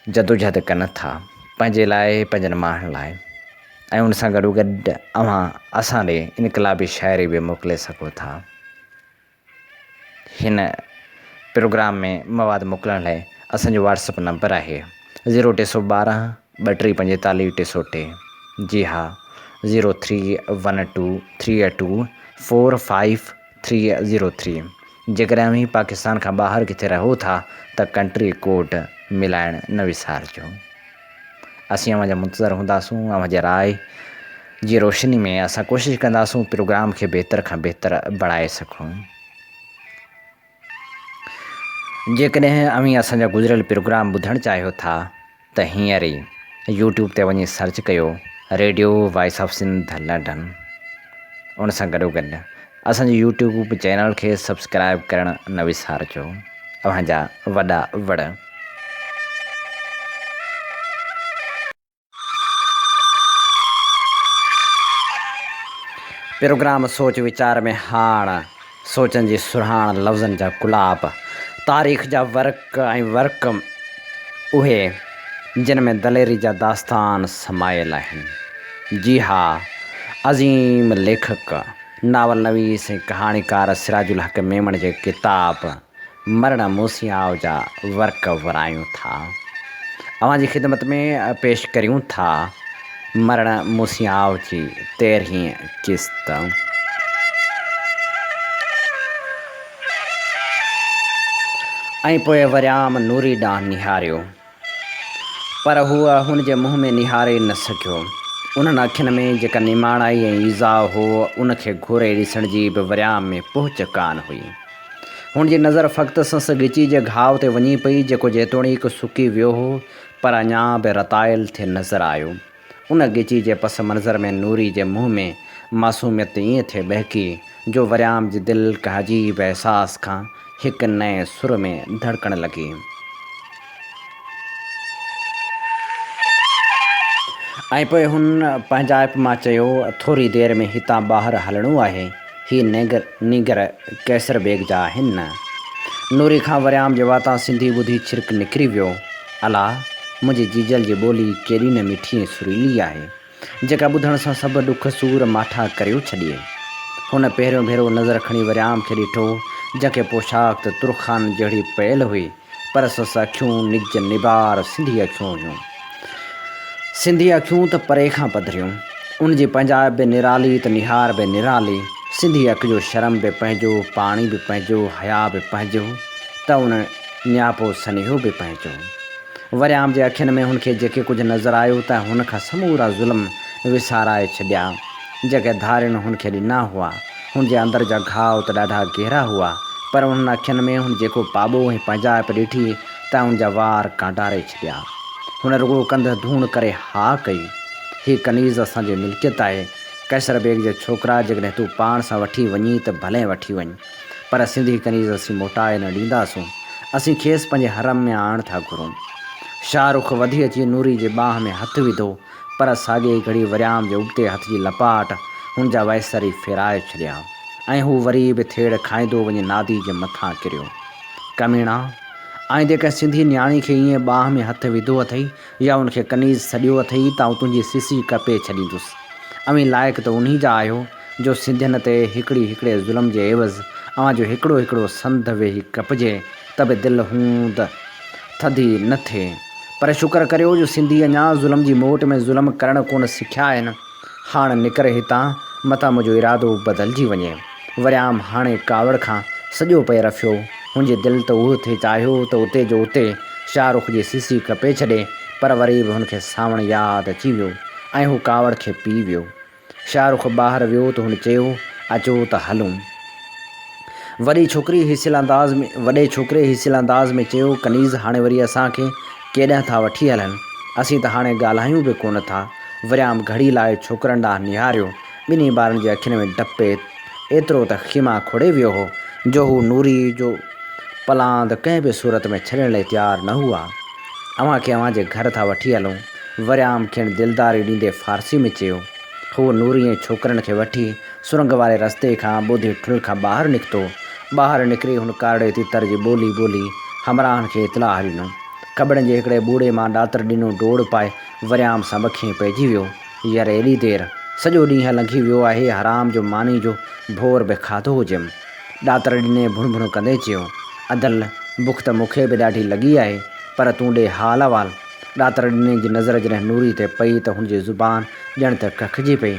जदोजहद कनि था पंहिंजे लाइ पंहिंजनि माण्हुनि लाइ ऐं उन सां गॾोगॾु अव्हां असां ॾे इनकलाबी शाइरी बि मोकिले सघो था हिन प्रोग्राम में मवाद मोकिलण लाइ असांजो व्हाट्सअप नंबर आहे 0312 3245 303 जी हा 031238245303 जेकॾहिं अव्हीं पाकिस्तान खां ॿाहिरि किथे रहो था त कंट्री कोड मिलाइण न विसारिजो असीं अव्हां जा मुंतज़र हूंदासूं अव्हां जे राय जी रोशनी में असां कोशिशि कंदासूं प्रोग्राम खे बहितर खां बहितर बणाए सघूं जेकॾहिं अव्हीं असांजा गुज़िरियल प्रोग्राम ॿुधणु चाहियो था त हींअर ई यूट्यूब ते वञी सर्च कयो Radio voice of Sindh London उन सां गॾोगॾु असांजे यूट्यूब चैनल खे सब्सक्राइब करणु न विसारिजो अव्हांजा वॾा वड़ प्रोग्राम सोच वीचार में हाण सोचनि जी सुरहाण लफ़्ज़नि जा गुलाब तारीख़ जा वर्क उहे जिन में दलेरी जा दास्तान समायल आहिनि। जी हा, अज़ीम लेखक नावल नवीस ऐं कहाणीकार सिराजुल हक़ मेमण जे किताब मरण मूसियाव जा वर्क वरायूं था। अवां जी ख़िदमत में पेश करियूं था मरण मूसियाव जी 13हीं क़िस्त। ऐं पोइ वरियाम नूरी ॾांहुं निहारियो, पर हूअ हुन जे मुंहं में निहारे न सघियो। उन्हनि अखियुनि में जेका निमाणाई ऐं ईज़ा हो उनखे घूरे ॾिसण जी बि वरियाम में पहुच कान हुई। हुन जी नज़र फ़क़्ति संसि ॻिची जे घाव ते वञी पई, जेको जेतोणीकि सुकी वियो हो पर अञा बि रतायल थे नज़र आयो। उन ॻिची जे पस मंज़र में नूरी जे मुंहं में मासूमियत ईअं थे बहकी जो वरियाम जी दिलि का अजीब अहसास खां हिकु नए सुर में धड़कण लॻी। ऐं पोइ हुन पंहिंजाइप मां चयो, थोरी देरि में हितां ॿाहिरि हलणो आहे, ही नीगर कैसर बेग जा आहिनि न। नूरी खां वरियाम जे वातां सिंधी ॿुधी छिरक निकिरी वियो। अला, मुंहिंजी जीजल जी ॿोली केॾी न मिठी ऐं सुरीली आहे, जेका ॿुधण सां सभु ॾुख सूर माठा करियो छॾिए। हुन पहिरियों भेरो नज़र खणी वरियाम खे ॾिठो, जंहिंखे पोशाक त तुरखान जहिड़ी पयल हुई, पर संसि अखियूं निज निबार सिंधी अखियूं हुयूं। सिंधी अखियूं त परे खां पधरियूं, उन जी पंहिंजाइप बि निराली त निहार बि निराली। सिंधी अख जो शर्म बि पंहिंजो, पाणी बि पंहिंजो, हया बि पंहिंजो, त उन न्यापो सनेहो बि पंहिंजो। वरियाम जे अखियुनि में हुनखे जेके कुझु नज़र आयो त हुन खां समूरा ज़ुल्म विसाराए छॾिया, जेके धारियुनि हुनखे ॾिना हुआ। हुन जे अंदर जा घाव त ॾाढा गहरा हुआ, पर हुननि अखियुनि में हुन जेको पाॿो ऐं पंहिंजाइप ॾिठी त हुन जा वार कांडारे छॾिया। हुन रुॻो कंध धूण करे हा कई, हीअ कनीज़ असांजी मिल्कियत आहे। कैसर बेग जे छोकिरा, जेकॾहिं तूं पाण सां वठी वञी त भले वठी वञ, पर सिंधी कनीज़ असीं मोटाए न ॾींदासूं। असीं खेसि पंहिंजे हरम में आण था घुरूं। शाहरुख वधी अची नूरी जे बांह में हथु विधो, पर साॻे घड़ी वरियाम जे उबते हथ जी लपाट हुन जा वैसर ई फेराए छॾिया, ऐं हू वरी बि थेड़ खाईंदो वञी नादी जे मथां किरियो। कमीणा, ऐं जेका सिंधी न्याणी खे ईअं बांह में हथु विधो अथई या उनखे कनीज़ सॼियो अथई त आउं तुंहिंजी सिसी कपे छॾींदुसि। अवीं लाइक़ त उन्ही जा आहियो जो सिंधियुनि ते हिकिड़े ज़ुल्म जे एवज़ अव्हां जो हिकिड़ो संद वेही कपिजे त बि दिलि हूंद थधी न थिए। पर शुक्र करियो जो सिंधी अञा ज़ुल्म जी मोट में ज़ुल्म करणु कोन सिखिया आहिनि। हाणे निकर हितां, मतां मुंहिंजो इरादो बदिलजी वञे। वरियाम हाणे कावड़ खां सॼो पैर रफियो। हुनजी दिलि त उहो थे चाहियो त उते जो उते शाहरुख जी सीसी कपे छॾे, पर वरी बि हुनखे सावण यादि अची वियो ऐं हू कावड़ खे पी वियो। शाहरुख ॿाहिरि वियो त हुन चयो, अचो त हलूं। वॾे छोकिरे हिसिल अंदाज़ में चयो, कनीज़ हाणे वरी असांखे केॾांहुं था वठी हलनि, असीं त हाणे ॻाल्हायूं बि कोन था। वरियाम घड़ी लाइ छोकिरनि ॾांहुं निहारियो। ॿिन्ही ॿारनि जे अखियुनि में डपु एतिरो त खीमा खोड़े वियो हो जो हू नूरी जो पलांद कंहिं बि सूरत में छॾण लाइ तयारु न हुआ। अव्हांखे अव्हां जे घर था वठी हलूं, वरियाम खेनि दिलदारी ॾींदे फ़ारसी में चयो। हू नूरी ऐं छोकिरनि खे वठी सुरंग वारे रस्ते खां ॿोधी ठुल खां ॿाहिरि निकितो। ॿाहिरि निकिरी हुन कारड़े तितर जी ॿोली हमराहनि खे इतलाह ॾिनो। कॿड़नि जे हिकिड़े ॿूड़े मां ॾातर ॾिनो डोड़ पाए वरियाम सां ॿखी पइजी वियो। यार एॾी देरि, सॼो ॾींहुं लंघी वियो आहे, हराम जो मानी जो भोर बि खाधो हुजेमि। ॾातर ॾिने भुण कंदे चयो, अदल बुख त मूंखे बि ॾाढी लॻी आहे, पर तूं ॾे हाल अहिवाल। ॾातर ॾिने जी नज़र जॾहिं नूरी ते पई त हुनजी ज़ुबान ॼण त कखिजी पई।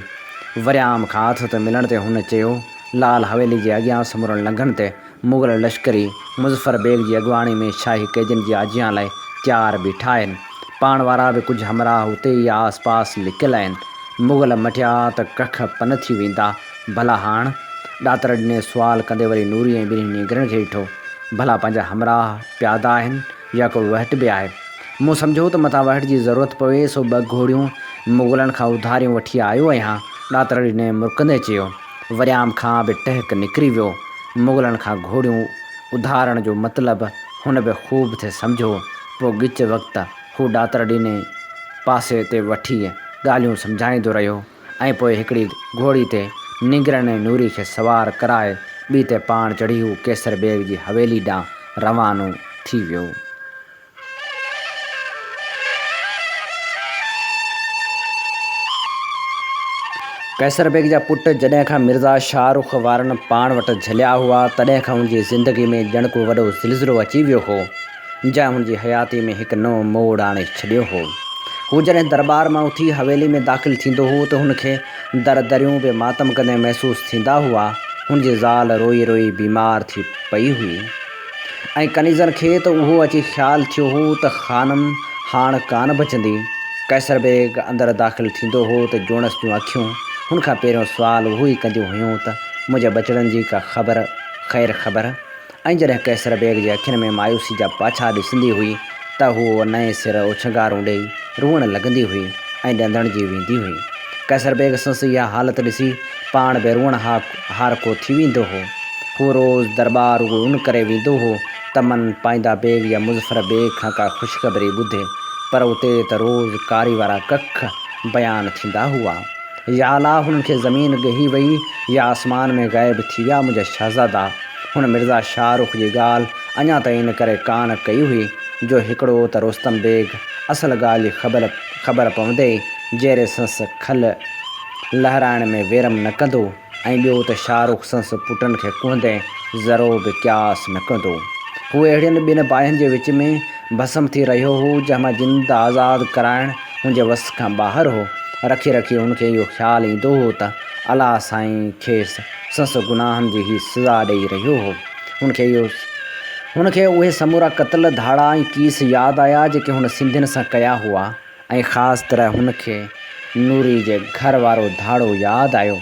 वरियाम खां हथ त मिलण ते हुन चयो, लाल हवेली जे अॻियां समुरल लंघनि ते मुग़ल लश्करी मुज़फ़र बेग जी अॻुवाणी में शाही कैदियुनि जी आजियां लाइ तयारु बीठा आहिनि। पाण वारा बि कुझु हमराह उते ई आस पास लिकियल आहिनि। मुग़ल मटिया त कख पन थी वेंदा। भला हाण? ॾातर ॾिने सुवाल कंदे वरी नूरी ऐं ॿिन्ही नीगरनि खे ॾिठो। भला पंहिंजा हमराह प्यादा आहिनि या को वहट बि आहे? मूं सम्झो त मथां वहट जी ज़रूरत पवे, सो 2 घोड़ियूं मुग़लनि खां उधारियूं वठी आयो आहियां। ॾातर ॾिने मुरकंदे चयो। वरियाम खां बि टहक निकिरी वियो। मुग़लनि खां घोड़ियूं उधारण जो मतिलबु हुन बि ख़ूब थे सम्झो। पोइ ॻिच वक़्तु हू ॾातर ॾिने पासे ते वठी ॻाल्हियूं सम्झाईंदो रहियो ऐं पोइ हिकिड़ी घोड़ी ते निगर ने नूरी खे सवार कराए ॿी ते पाण चढ़ी हू केसर बेग जी हवेली ॾांहुं रवानो थी वियो। कैसर बेग जा पुट जॾहिं खां मिर्ज़ा शाहरुख वारनि पाण वटि झलिया हुआ तॾहिं खां हुनजी ज़िंदगी में ॼण को वॾो ज़िलज़िलो अची वियो हो, जंहिं हुनजी हयाती में हिकु नओं मोड़ आणे छॾियो हो। हू जॾहिं दरबार मां उथी हवेली में दाख़िल थींदो हो त हुनखे दरियूं बि मातम कंदे महसूसु थींदा हुआ। हुनजी ज़ाल रोई रोई बीमार थी पई हुई ऐं कनीज़नि खे त उहो अची ख़्यालु थियो हो त ख़ानम हाणे कान बचंदी। कैसर बेग अंदरि दाख़िल थींदो हो त जोनस जूं अखियूं हुनखां पहिरियों सुवाल उहो ई कंदियूं हुयूं त मुंहिंजे बचड़नि जी का ख़बर ख़बर। ऐं जॾहिं कैसर बेग जे अखियुनि में मायूसी जा पाछा ॾिसंदी हुई त हू नए सिर उछंगारूं ॾेई रुअण लॻंदी हुई ऐं ॾंदणजी वेंदी हुई। कैसर बेग संस इहा हालत ॾिसी पाण बि रुअण हारको थी वेंदो हो। हू रोज़ु दरबार रुॻो उन करे वेंदो हो त मन पाईंदा बेग या मुज़फ़र बेग खां का ख़ुशख़बरी ॿुधे, पर उते त रोज़ु कारी वारा कख बयानु थींदा हुआ। या अला हुननि खे ज़मीन ॻही वई या आसमान में ग़ाइब थी विया मुंहिंजा शहज़ादा। हुन मिर्ज़ा शाहरुख जी ॻाल्हि अञा ताईं इन करे कान कई हुई जो हिकिड़ो त रुस्तम बेग असल ॻाल्हि जी ख़बर पवंदे जहिड़े संस खल लहराइण में वेरम न कंदो, ऐं ॿियो त शाहरुख संस पुटनि खे कुहंदे ज़रो बि क्यास न कंदो। हू अहिड़ियुनि ॿिनि बाहियुनि जे विच में भस्म थी रहियो हो जंहिंमां जिंद आज़ादु कराइणु हुनजे वस खां ॿाहिरि हो। रखी रखी हुनखे इहो ख़्यालु ईंदो हो त अला साईं खेसि संस गुनाहनि जी ही सज़ा ॾेई रहियो हो। हुनखे उहे समूरा क़त्ल धाड़ा ऐं कीस यादि आया जेके हुन सिंधियुनि सां कया हुआ, ऐं ख़ासि तरह हुनखे नूरी जे घर वारो धाड़ो यादि आयो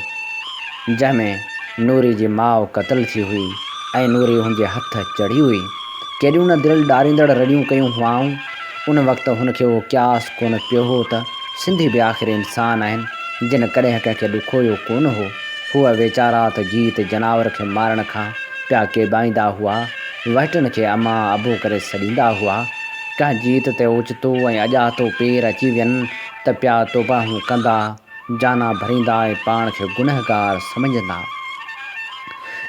जंहिंमें नूरी जी माउ क़त्ल थी हुई ऐं नूरी हुनजे हथ चढ़ी हुई। केॾियूं न दिलि ॾारींदड़ रड़ियूं कयूं हुआऊं। उन वक़्तु हुनखे उहो क्यास कोन पियो हो त सिंधी बि आख़िर इंसान आहिनि जिन कॾहिं कंहिंखे ॾुखोयो कोन हो। हूअ वीचारा त जीत जानवर खे मारण खां पिया केॿाईंदा हुआ, वहटनि खे अमा अबो करे सॾींदा हुआ। कंहिं जीत ते ओचितो ऐं अॼातो पेर अची वियनि त पिया तौबाहूं कंदा, जाना भरींदा ऐं पाण खे गुनहगार सम्झंदा।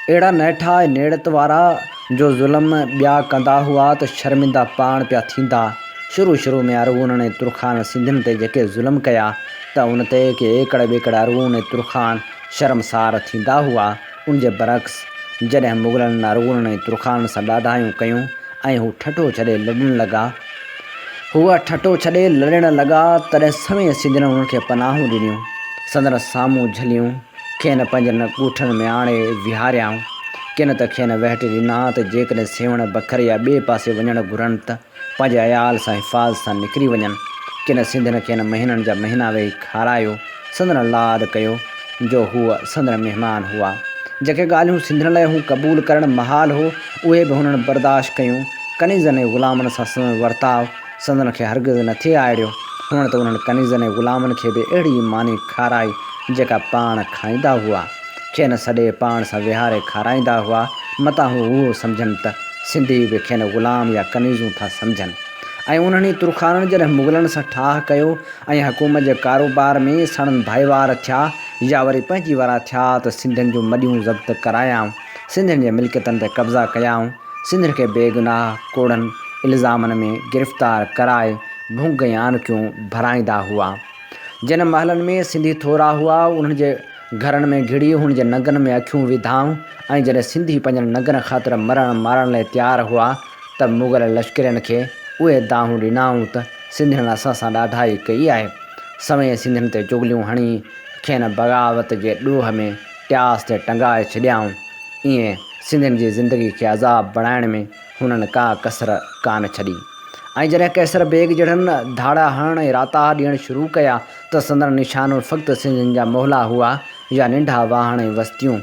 अहिड़ा नेठा ऐं नेड़त वारा जो ज़ुल्म ॿिया कंदा हुआ त शर्मिंदा पाण पिया थींदा। शुरू में अरगून ऐं तुरखान सिंधियुनि ते जेके ज़ुल्म कया त उन ते के एकड़ ॿेकड़ अरगून ऐं तुरखान शर्मसार थींदा हुआ। उनजे बरक्स जॾहिं मुग़लनि अरगून ऐं तुरखान सां ॾाढायूं कयूं ऐं हू ठठो छॾे लड़ण लॻा तॾहिं सभई सिंधियुनि हुनखे पनाहूं ॾिनियूं, संदन साम्हूं झलियूं, खेनि पंहिंजनि ॻूठनि में आणे विहारियाऊं। किन त खेनि वहट ॾिना त जेकॾहिं सेवण बखर या ॿिए पासे वञणु घुरनि त पंहिंजे अयाल सां हिफ़ाज़त सां निकिरी वञनि। किन सिंधियुनि खेनि महीननि जा महीना वेही खारायो, संदन लाड कयो जो हूअ संदन महिमान हुआ। जेके ॻाल्हियूं सिंधियुनि लाइ हू क़बूल करणु महाल हो उहे बि हुननि बर्दाश्त कयूं। कनीज़नि ऐं ग़ुलामनि सां संदन वर्ताव संदन खे हरगिज़ न थिए आड़ियो। हुननि त उन्हनि कनीज़नि ऐं ग़ुलामनि खे बि अहिड़ी मानी खाराई जेका पाण खाईंदा हुआ। खेनि सॼे पाण सां विहारे खाराईंदा हुआ। मतां हू उहो सम्झनि त सिंधी बि खेनि ग़ुलाम या कनीज़ूं था सम्झनि। ऐं उन्हनि तुरखाननि जॾहिं मुग़लनि सां ठाह कयो ऐं हुकूमत जे कारोबार में सणनि भाईवार थिया या वरी पंहिंजी वारा थिया त सिंधियुनि जूं मॾियूं ज़ब्त करायाऊं, सिंधियुनि जे मिल्कियतनि ते कब्ज़ा कयाऊं, सिंधियुनि खे बेगुनाह कोड़नि इल्ज़ामनि में गिरफ़्तार कराए भुंग ऐं आनकियूं भराईंदा हुआ। जिन महलनि में सिंधी थोरा हुआ उन्हनि जे घरनि में घिड़ी हुन जे नगनि में अखियूं विधाऊं, ऐं जॾहिं सिंधी पंहिंजनि नगनि ख़ातिर मरण मारण लाइ तयारु हुआ त मुग़ल लश्करनि खे उहे दाहूं ॾिनाऊं त सिंधियुनि असां सां ॾाढाई कई आहे। सभई सिंधियुनि ते चुगलियूं हणी खेनि बग़ावत जे ॾोह में ट्यास ते टंगाए छॾियाऊं। ईअं सिंधियुनि जी ज़िंदगी खे अज़ाब बणाइण में हुननि का कसर कान छॾी। ऐं जॾहिं कैसर बेग जहिड़नि धाड़ा हणण ऐं राता ॾियणु शुरू कया त संदन निशानो फ़क़्ति सिंधियुनि जा मोहला हुआ या नंढा वाहण ऐं वस्तियूं।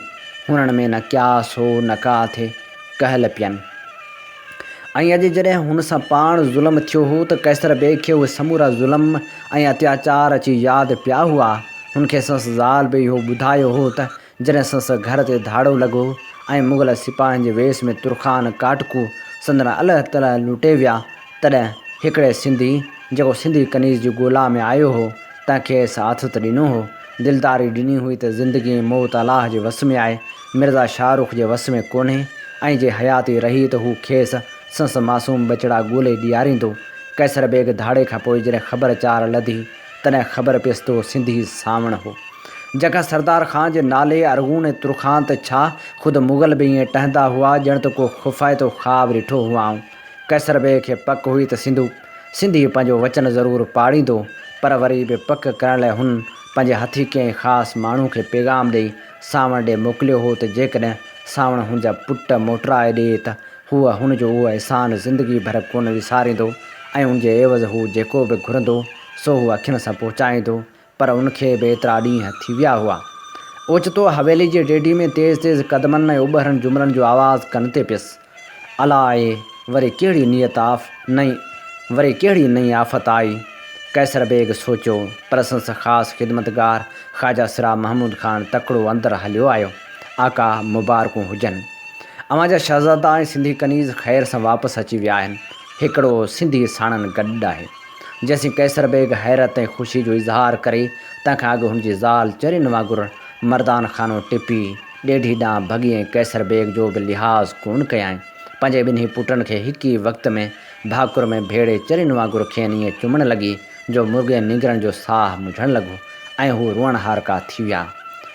हुननि में न क्यास हो न काथे कहल पियनि। ऐं अॼु जॾहिं हुन सां पाण ज़ुल्म थियो हो त कैसर बेग खे उहे समूरा ज़ुल्म ऐं अत्याचार अची यादि पिया हुआ। हुनखे संसि ज़ाल बि इहो ॿुधायो हो त जॾहिं संसि घर ते धाड़ो लॻो ऐं मुग़ल सिपाहियुनि जे वेस में तुरखान काटकू संदन अलह तलह लुटे विया तॾहिं हिकिड़े सिंधी जेको सिंधी कनीज़ जी ॻोल्हा में आयो हो तंहिंखे साथ त ॾिनो हो, दिलदारी ॾिनी हुई त ज़िंदगी मौत अलाह जे वस में आहे, मिर्ज़ा शाहरुख़ जे वस में कोन्हे। ऐं जे हयाती रही त हू खेसि संस मासूम बचड़ा ॻोल्हे ॾियारींदो। कैसर बेग धाड़े खां पोइ जॾहिं ख़बर चार लधी तॾहिं ख़बर पियसि त सिंधी सावण हो, जंहिंखां सरदार ख़ान जे नाले अरगून ऐं तुरखान त छा ख़ुदि मुग़ल बि ईअं टहंदा हुआ ॼण त को ख़ुफ़ाइतो ख़्वाबु ॾिठो हुआऊं। कैसर बेग खे पक हुई त सिंधी पंहिंजो वचन ज़रूरु पाड़ींदो, पर वरी बि पक करण लाइ हुन पंहिंजे हथी कंहिं ख़ासि माण्हू खे पैगाम ॾेई सावण ॾे मोकिलियो हो त जेकॾहिं सावण हुनजा पुट मोटराए ॾिए त हूअ हुनजो उहो अहसान ज़िंदगी भर कोन विसारींदो ऐं उनजे एवज़ हू जेको बि घुरंदो सो हू अखियुनि सां पहुचाईंदो। पर उनखे बि एतिरा ॾींहं थी विया हुआ। ओचितो हवेली जे टेडी में तेज़ तेज़ कदमनि ऐं उॿरनि जुमलनि जो आवाज़ु कन ते पियसि। अलाए वरी कहिड़ी नई आफ़त आई, कैसर बेग सोचियो। पर संस ख़ासि ख़िदमतगार ख़्वाजा सिरा महमूद ख़ान तकिड़ो अंदरि हलियो आयो। आका मुबारकूं हुजनि, अव्हां जा शहज़ादा ऐं सिंधी कनीज़ ख़ैर सां वापसि अची विया आहिनि। हिकिड़ो सिंधी साणनि गॾु आहे। जेसीं कैसर बेग हैरत ऐं ख़ुशी जो इज़हार करे तंहिंखां अॻु हुनजी ज़ाल चरिन वांगुरु मर्दान खानो टिपी ॾेढी ॾांहुं भॻी ऐं कैसर बेग जो बि लिहाज़ कोन कयाईं। पंहिंजे ॿिन्ही पुटनि खे हिकु ई वक़्त में भाकुर में भेड़े चरिन वांगुरु खेनि ईअं चुमण लॻी जो मुर्गे निगरनि जो साह मुझण लॻो ऐं हू रुअण हारका थी विया।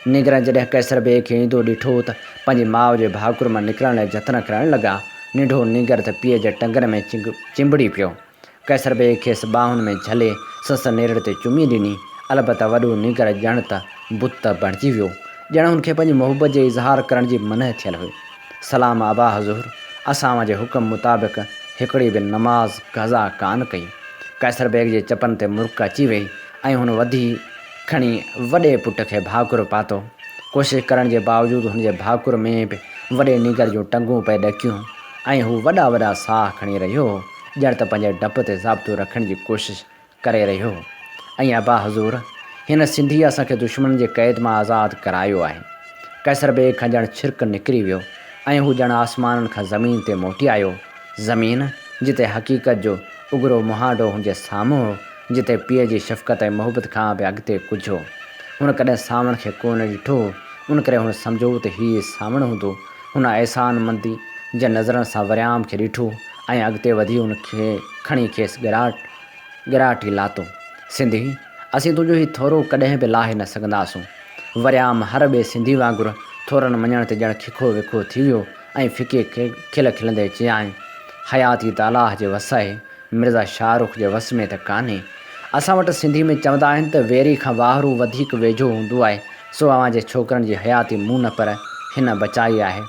निगर जॾहिं कैसर बेग खे ईंदो ॾिठो त पंहिंजी माउ जे भाकुर मां निकिरण लाइ जतन करण लॻा। निंढो निगर त पीउ जे टंगन में चिंबड़ी पियो। कैसर बेग खेसि ॿाहुनि में झले सस नेरड़ ते चुमी ॾिनी। अलबत वॾो निगर ॼण त बुत बणिजी वियो, ॼण हुनखे पंहिंजी मोहबत जे इज़हार करण जी मनाह थियल हुई। सलाम आबा हज़ूर, असां जे हुकम मुताबिक़ हिकिड़ी बि नमाज़ क़ज़ा कान कई। कैसर बेग जे चपनि ते मुर्क अची वई ऐं हुन वधी खणी वॾे पुट खे भाकुर पातो। कोशिशि करण जे बावजूदि हुनजे भाकुर में बि वॾे निगर जूं टंगूं पए ॾकियूं ऐं हू वॾा वॾा साह खणी रहियो हो, ॼण त पंहिंजे डप ते ज़ाब्तो रखण जी कोशिशि करे रहियो हो। ऐं अबा हज़ूर, हिन सिंधी असांखे दुश्मन जे क़ैद मां आज़ादु करायो आहे। कैसर बेग खां ॼण छिरक निकिरी वियो ऐं हू ॼण आसमाननि खां ज़मीन ते मोटी आयो। ज़मीन जिते हक़ीक़त जो उघरो मुहांडो हुनजे साम्हूं हो, जिते पीउ जी शफ़क़त ऐं मोहबत खां बि अॻिते कुझु हो। हुन कॾहिं सावण खे कोन ॾिठो हो, उन करे हुन सम्झो त हीउ सावण हूंदो। हुन अहसान मंदी जे नज़रनि सां वरियाम खे ॾिठो ऐं अॻिते वधी हुनखे खणी खेसि गिराटी लातो। सिंधी, असीं तुंहिंजो हीउ थोरो कॾहिं बि लाहे न सघंदासूं। वरियाम हर ॿिए सिंधी वांगुरु थोरनि मञण ते ॼण खिखो विखो थी वियो ऐं फिके खिल खिलंदे चयाईं, हयाती त अलाह जे वस आहे, मिर्ज़ा शाहरुख़ जे वस में त कान्हे। असां वटि सिंधी में चवंदा आहिनि त वेरी खां वाहरू वधीक वेझो हूंदो आहे। सो अव्हां जे छोकिरनि जी हयाती मूं न पर हिन बचाई आहे।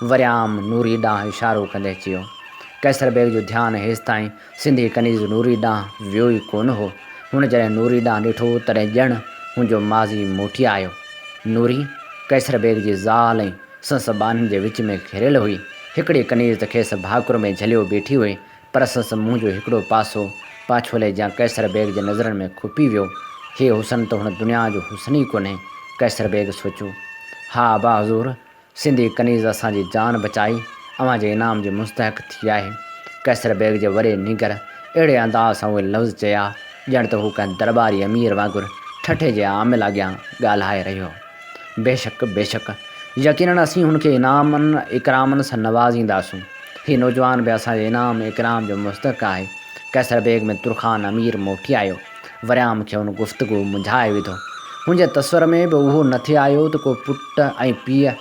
वरियाम नूरी ॾांहुं इशारो कंदे चयो। कैसर बेग जो ध्यानु हेसि ताईं सिंधी कनीज़ नूरी ॾांहुं वियो ई कोन हो। हुन जॾहिं नूरी ॾांहुं ॾिठो तॾहिं ॼण हुनजो माज़ी मोटी आयो। नूरी कैसर बेग जी ज़ाल ऐं संस ॿाननि जे विच में घिरियल हुई। हिकिड़ी कनीज़ त खेसि भाकुर में झलियो बीठी हुई, पर संस मुंहं जो हिकिड़ो पासो पाछोले जा कैसर बेग जे नज़रनि में खुपी वियो। हीउ हुसन त हुन दुनिया जो हुसन ई कोन्हे, कैसर बेग सोचियो। हा अबा हज़ूर, सिंधी कनीज़ असांजी जान बचाई, अव्हां जे इनाम जी मुस्तहक़ थी आहे। कैसर बेग जे वॾे निगर अहिड़े अंदाज़ सां उहे लफ़्ज़ चया ॼण त हू कंहिं दरबारी अमीर वांगुरु ठठे जे आमिल अॻियां ॻाल्हाए रहियो। बेशक बेशक, यकीनन असीं हुनखे इनामनि इकरामनि सां नवाज़ींदासूं। हीउ नौजवान बि असांजे इनाम इकराम जो मुस्तहक़ आहे। कैसर बेग में तुरखान अमीर मोटी आयो। वरियाम खे हुन गुफ़्तगू मुंझाए विधो। हुनजे तस्वर में बि उहो न थे आयो त को पुट ऐं पीउ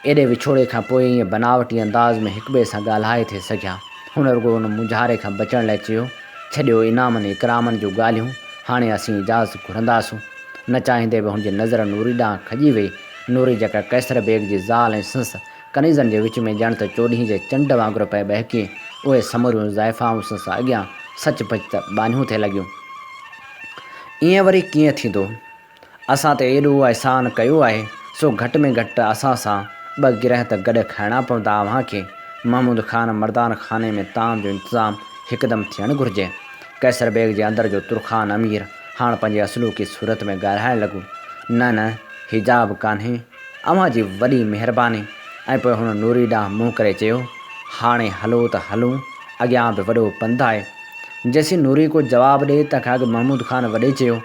एॾे विछोड़े खां पोइ ईअं बनावटी अंदाज़ में हिक ॿिए सां ॻाल्हाए थे सघिया। हुन रुॻो हुन मुंझारे खां बचण लाइ चयो, छॾियो इनामनि इकरामनि जूं ॻाल्हियूं, हाणे असीं इजाज़त घुरंदासूं। न चाहींदे बि हुनजी नज़र नूरी ॾांहुं खॼी वई। नूरी जेका कैसर बेग जी ज़ाल ऐं संस कनीज़नि जे विच में ॼण त चोॾहीं जे चंड वांगुरु पए बहकी, उहे समूरियूं ज़ाइफ़ाऊं संस अॻियां सचपच त बानियूं थिए लॻियूं। ईअं वरी कीअं थींदो? असां ते एॾो अहसान कयो आहे, सो घटि में घटि असां सां 2 गिरह त गॾु खाइणा पवंदा अव्हांखे। महमूद ख़ान मर्दान खाने में ताम जो इंतज़ाम हिकदमि थियणु घुरिजे। कैसर बेग जे अंदर जो तुरखान अमीर हाणे पंहिंजे असलूकी सूरत में ॻाल्हाइणु लॻो। न हिजाब कान्हे, अव्हां जी वॾी महिरबानी। ऐं पोइ हुन नूरी ॾांहुं मुंहुं करे चयो, हाणे हलो त हलूं, अॻियां बि वॾो पंधु आहे। जेसीं नूरी को जवाबु ॾिए तंहिंखां अॻु महमूद ख़ान वॾे चयो,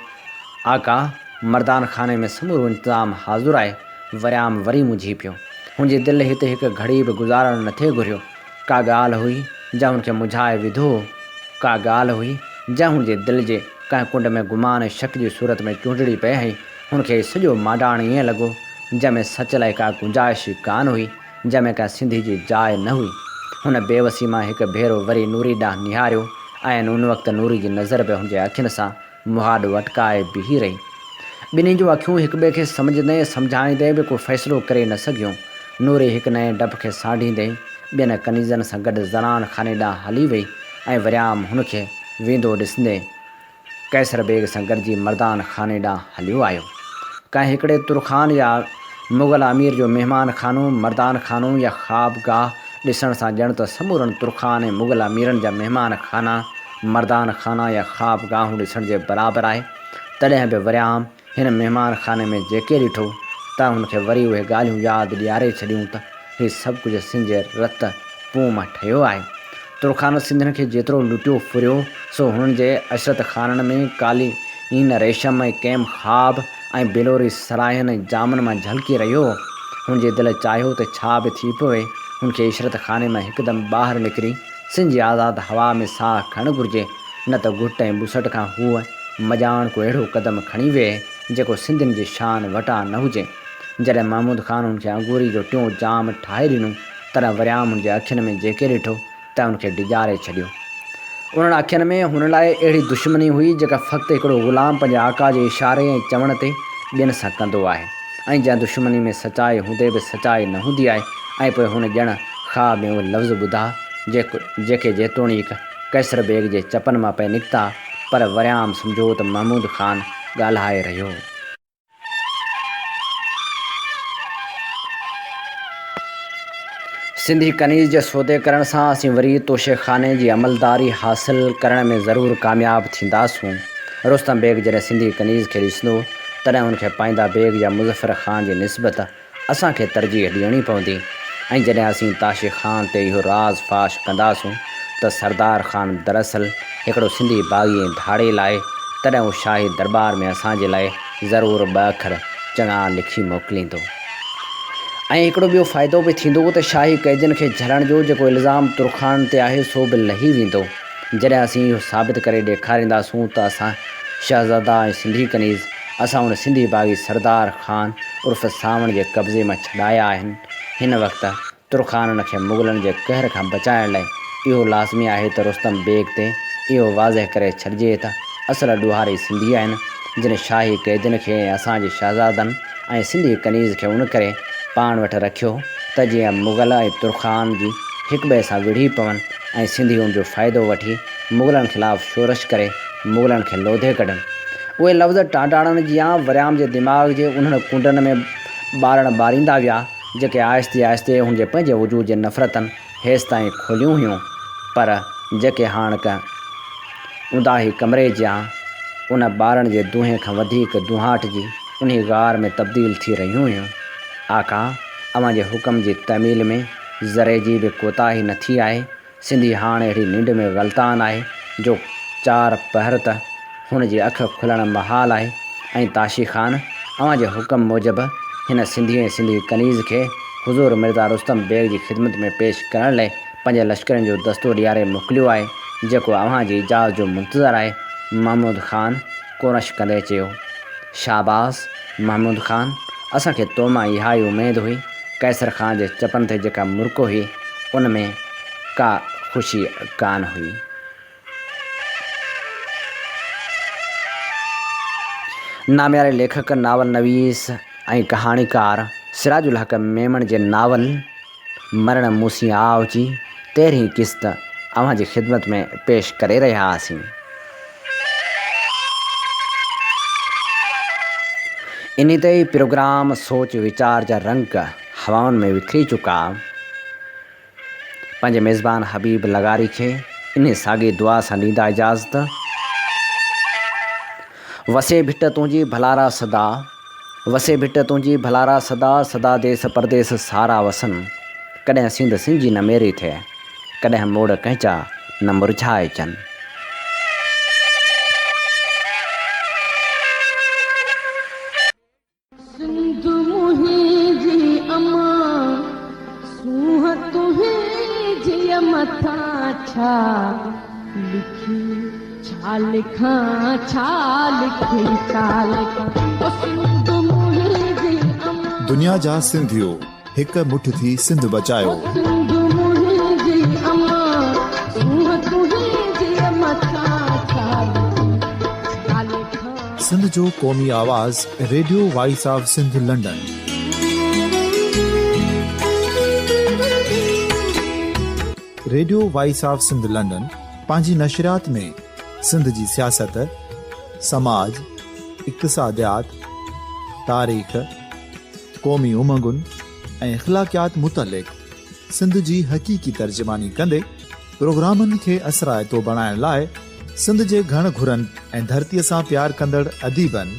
आका मर्दान खाने में समूरो इंतज़ाम हाज़ुर आहे। वरियाम वरी मुंझी पियो। हुनजी दिलि हिते हिकु घड़ी बि गुज़ारणु न थिए घुरियो। का ॻाल्हि हुई जंहिं हुनखे मुझाए विधो, का ॻाल्हि हुई जंहिं हुनजे दिलि जे कंहिं कुंड में गुमान ऐं शक जी सूरत में चूंडड़ी पए हई। हुनखे सॼो माडाण ईअं लॻो जंहिंमें सच लाइ का गुंजाइश ई कान हुई, जंहिंमें का सिंधी जी जाइ न हुई। हुन बेवसी मां हिकु भेरो वरी नूरी ॾांहुं निहारियो ऐं उन वक़्तु नूरी जी नज़र बि हुनजे अखियुनि सां मुहाॾ वटकाए बीही रही। ॿिन्ही जूं अखियूं हिक ॿिए खे सम्झंदे सम्झाईंदे बि को फ़ैसिलो करे न सघियूं। नूरी हिकु नए डप खे सांढींदे ॿियनि कनीज़नि सां गॾु ज़नान खाने ॾांहुं हली वई ऐं वरियाम हुनखे वेंदो ॾिसंदे कैसर बेग सां गॾिजी मर्दान खाने ॾांहुं हलियो आयो। कंहिं हिकिड़े तुरखान या मुग़ल अमीर जो महिमान खानो, मर्दान खानो या ख़्वाबगाह ॾिसण सां ॼण त समूरनि तुरखान ऐं मुग़ल अमीरनि जा महिमान खाना, मर्दान खाना या ख़्वाबगाहूं ॾिसण जे बराबरि आहे। तॾहिं बि वरियाम हिन महिमान खाने में जेके ॾिठो त हुनखे वरी उहे ॻाल्हियूं यादि ॾियारे छॾियूं त हीउ सभु कुझु सिंध जे रत पूं मां ठहियो आहे। तुरखान सिंधियुनि खे जेतिरो लुटियो फुरियो सो हुननि जे अशरत खाननि में कालीन रेशम ऐं कैम ख़्वाब ऐं बिलोरी सरायनि ऐं जामनि मां झलकी रहियो। हुनजे दिलि चाहियो त छा बि थी पवे हुनखे इशरत खाने मां हिकदमि ॿाहिरि निकिरी सिंध जी आज़ादु हवा में साह खणणु घुरिजे, न त गुट ऐं बुसट खां हूअ मजाण को अहिड़ो क़दम खणी वेहे जेको सिंधियुनि जी शान वटां न हुजे। जॾहिं महमूद ख़ान हुनखे अंगूरी जो टियों जाम ठाहे ॾिनो तॾहिं वरियाम हुनजे अखियुनि में जेके ॾिठो त हुनखे डिॼारे छॾियो। उन्हनि अखियुनि में हुन लाइ अहिड़ी दुश्मनी हुई जेका फ़क़्तु हिकिड़ो ग़ुलाम पंहिंजे आका जे इशारे ऐं चवण ते ॿियनि सां कंदो आहे, ऐं जंहिं दुश्मनी में सचाई हूंदे बि सचाई न हूंदी आहे। ऐं पोइ हुन ॼण ख़्वाब में उहे लफ़्ज़ ॿुधा जेके जेतोणीक कैसर बेग जे चपनि मां पिए निकिता, पर वरियाम सम्झो त महमूद ख़ान ॻाल्हाए रहियो। सिंधी कनीज़ जे सौदे करण सां असीं वरी तोशे खाने जी अमलदारी हासिलु करण में ज़रूरु कामयाबु थींदासूं। रुस्तम बेग जॾहिं सिंधी कनीज़ खे ॾिसंदो तॾहिं हुनखे पाईंदा बेग या मुज़फ़र ख़ान जी निस्बत असांखे तरजीह ॾियणी पवंदी। ऐं जॾहिं असीं ताशे ख़ान ते इहो राज़ फाश कंदासूं त सरदार ख़ान दरअसल हिकिड़ो सिंधी बाग़ी ऐं धाड़ेल आहे, तॾहिं उहो शाही दरबार में असांजे लाइ ज़रूरु ॿ अखर चङा लिखी मोकिलींदो। ऐं हिकिड़ो ॿियो फ़ाइदो बि थींदो त शाही क़ैदियुनि खे झलण जो जेको इल्ज़ाम तुरखान ते आहे सो बि लही वेंदो। जॾहिं असीं इहो साबित करे ॾेखारींदासूं त असां शहज़ादा ऐं सिंधी कनीज़ असां हुन सिंधी बाग़ी सरदार ख़ान उर्फ़ सावण जे कब्ज़े मां छॾाया आहिनि, हिन वक़्तु तुरखाननि खे मुग़लनि जे कहर खां बचाइण लाइ इहो लाज़मी आहे त रुस्तम बेग ते इहो वाज़ह करे छॾिजे त असल ॾुहारी सिंधी आहिनि, जिन शाही क़ैदियुनि खे ऐं असांजे शहज़ादनि ऐं सिंधी कनीज़ खे उन करे पाण वटि रखियो त जीअं मुग़ल ऐं तुरखान जी हिक ॿिए सां विढ़ी पवनि ऐं सिंधी उनजो फ़ाइदो वठी मुग़लनि ख़िलाफ़ु शोरश करे मुग़लनि खे लोधे कढनि। उहे लफ़्ज़ टाटाड़नि जी वरियाम जे दिमाग़ जे उन्हनि कुंडनि में ॿारण ॿारींदा विया जेके आहिस्ते आहिस्ते हुनजे पंहिंजे वजूद जे नफ़रतनि हेसि ताईं खोलियूं हुयूं, पर जेके हाणक उंदाही कमरे जा उन ॿारनि जे दूंहें खां वधीक दुहाट जी उन गार में तब्दील थी रहियूं हुयूं। आका, अव्हां जे हुकम जी तमील में ज़रे जी बि कोताही न थी आहे। सिंधी हाणे अहिड़ी निंड में ग़ल्तान आहे जो 4 पहर त हुन जी अखि खुलणु महाल आहे। ऐं ताशी ख़ान, अव्हां जे हुकम मूजिबि हिन सिंधी ऐं सिंधी कनीज़ खे हुज़ूर मिर्ज़ा रुस्तम बेग जी ख़िदमत में पेश करण लाइ पंहिंजे लश्करनि जो दस्तो ॾियारे मोकिलियो आहे, जेको अव्हां जी इजाज़त जो मुंतज़रु आहे। महमूद ख़ान कोनश कंदे चयो, शाबास महमूद ख़ान, असांखे तो मां इहा ई उमेद हुई। कैसर ख़ान जे चपनि ते जेका मुर्क हुई उन में का ख़ुशी कान हुई। नाम्यारे लेखक, नावल नवीस ऐं कहाणीकार सिराजुल हक़ मेमण जे नावल मरण मूसी आव जी 13हीं क़िस्त अव्हां जी ख़िदमत में पेश करे रहिया हुआसीं। इन ते ई प्रोग्राम सोच वीचार जा रंग हवाउनि में विखरी चुका। पंहिंजे मेज़बान हबीब लगारी खे इन साॻी दुआ सां ॾींदा इजाज़त। वसे भिट तुंहिंजी भलारा सदा, वसे भिट तुंहिंजी भलारा सदा, सदा देस परदेस सारा वसन। कॾहिं सिंध सिंजी न मेरी थिए, कॾहिं मोड़ कंहिंजा न मुरझाए अचनि। मथां छा लिखी छा लिखां छा लिखी छा लिखां ओ सिंध मुंहिंजी अमां दुनिया जा सिंधियो हिक मुठ थी सिंध बचायो। सिंध मुंहिंजी अमां सूंह तुंहिंजी मथां छा लिखी छा लिखां सिंध जो क़ौमी आवाज़ Radio voice of Sindh London. Radio voice of Sindh London पंहिंजी नशरियात में सिंध जी सियासत, समाज, इक़्तिसादियात, तारीख़, क़ौमी उमंगुनि ऐं अख़लाक़ियात मुतलिक़ सिंध जी हक़ीक़ी तर्जुमानी कंदे प्रोग्रामनि खे असराइतो बणाइण लाइ सिंध जे घण घुरनि ऐं धरतीअ सां प्यार कंदड़ अदीबनि,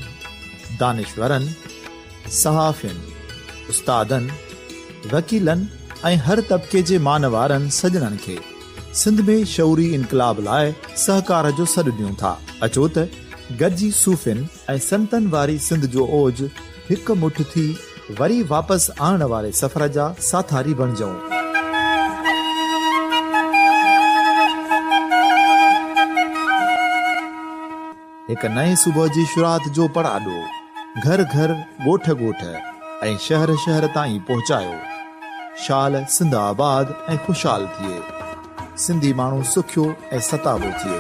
दानिश्वरनि, सहाफ़ियुनि, उस्तादनि, वकीलनि ऐं हर तबिके जे मानवारनि सजणनि खे सिंध में शऊरी इनकलाब लाइ सहकार जो सॾु ॾियूं था। अचो त गॾिजी सूफ़ियुनि ऐं संतनि वारी सिंध जो ओज हिकु मुठ थी वरी वापसि आणण वारे सफ़र जा साथारी बणिजऊं। हिकु नए सुबुह जी शुरूआत जो पड़ाॾो घर घर, ॻोठ ॻोठ ऐं शहर शहर ताईं पहुचायो। शाल सिंध आबाद ऐं ख़ुशहाल थिए, सिंधी माण्हू सुखियो ऐं सताबो थिए।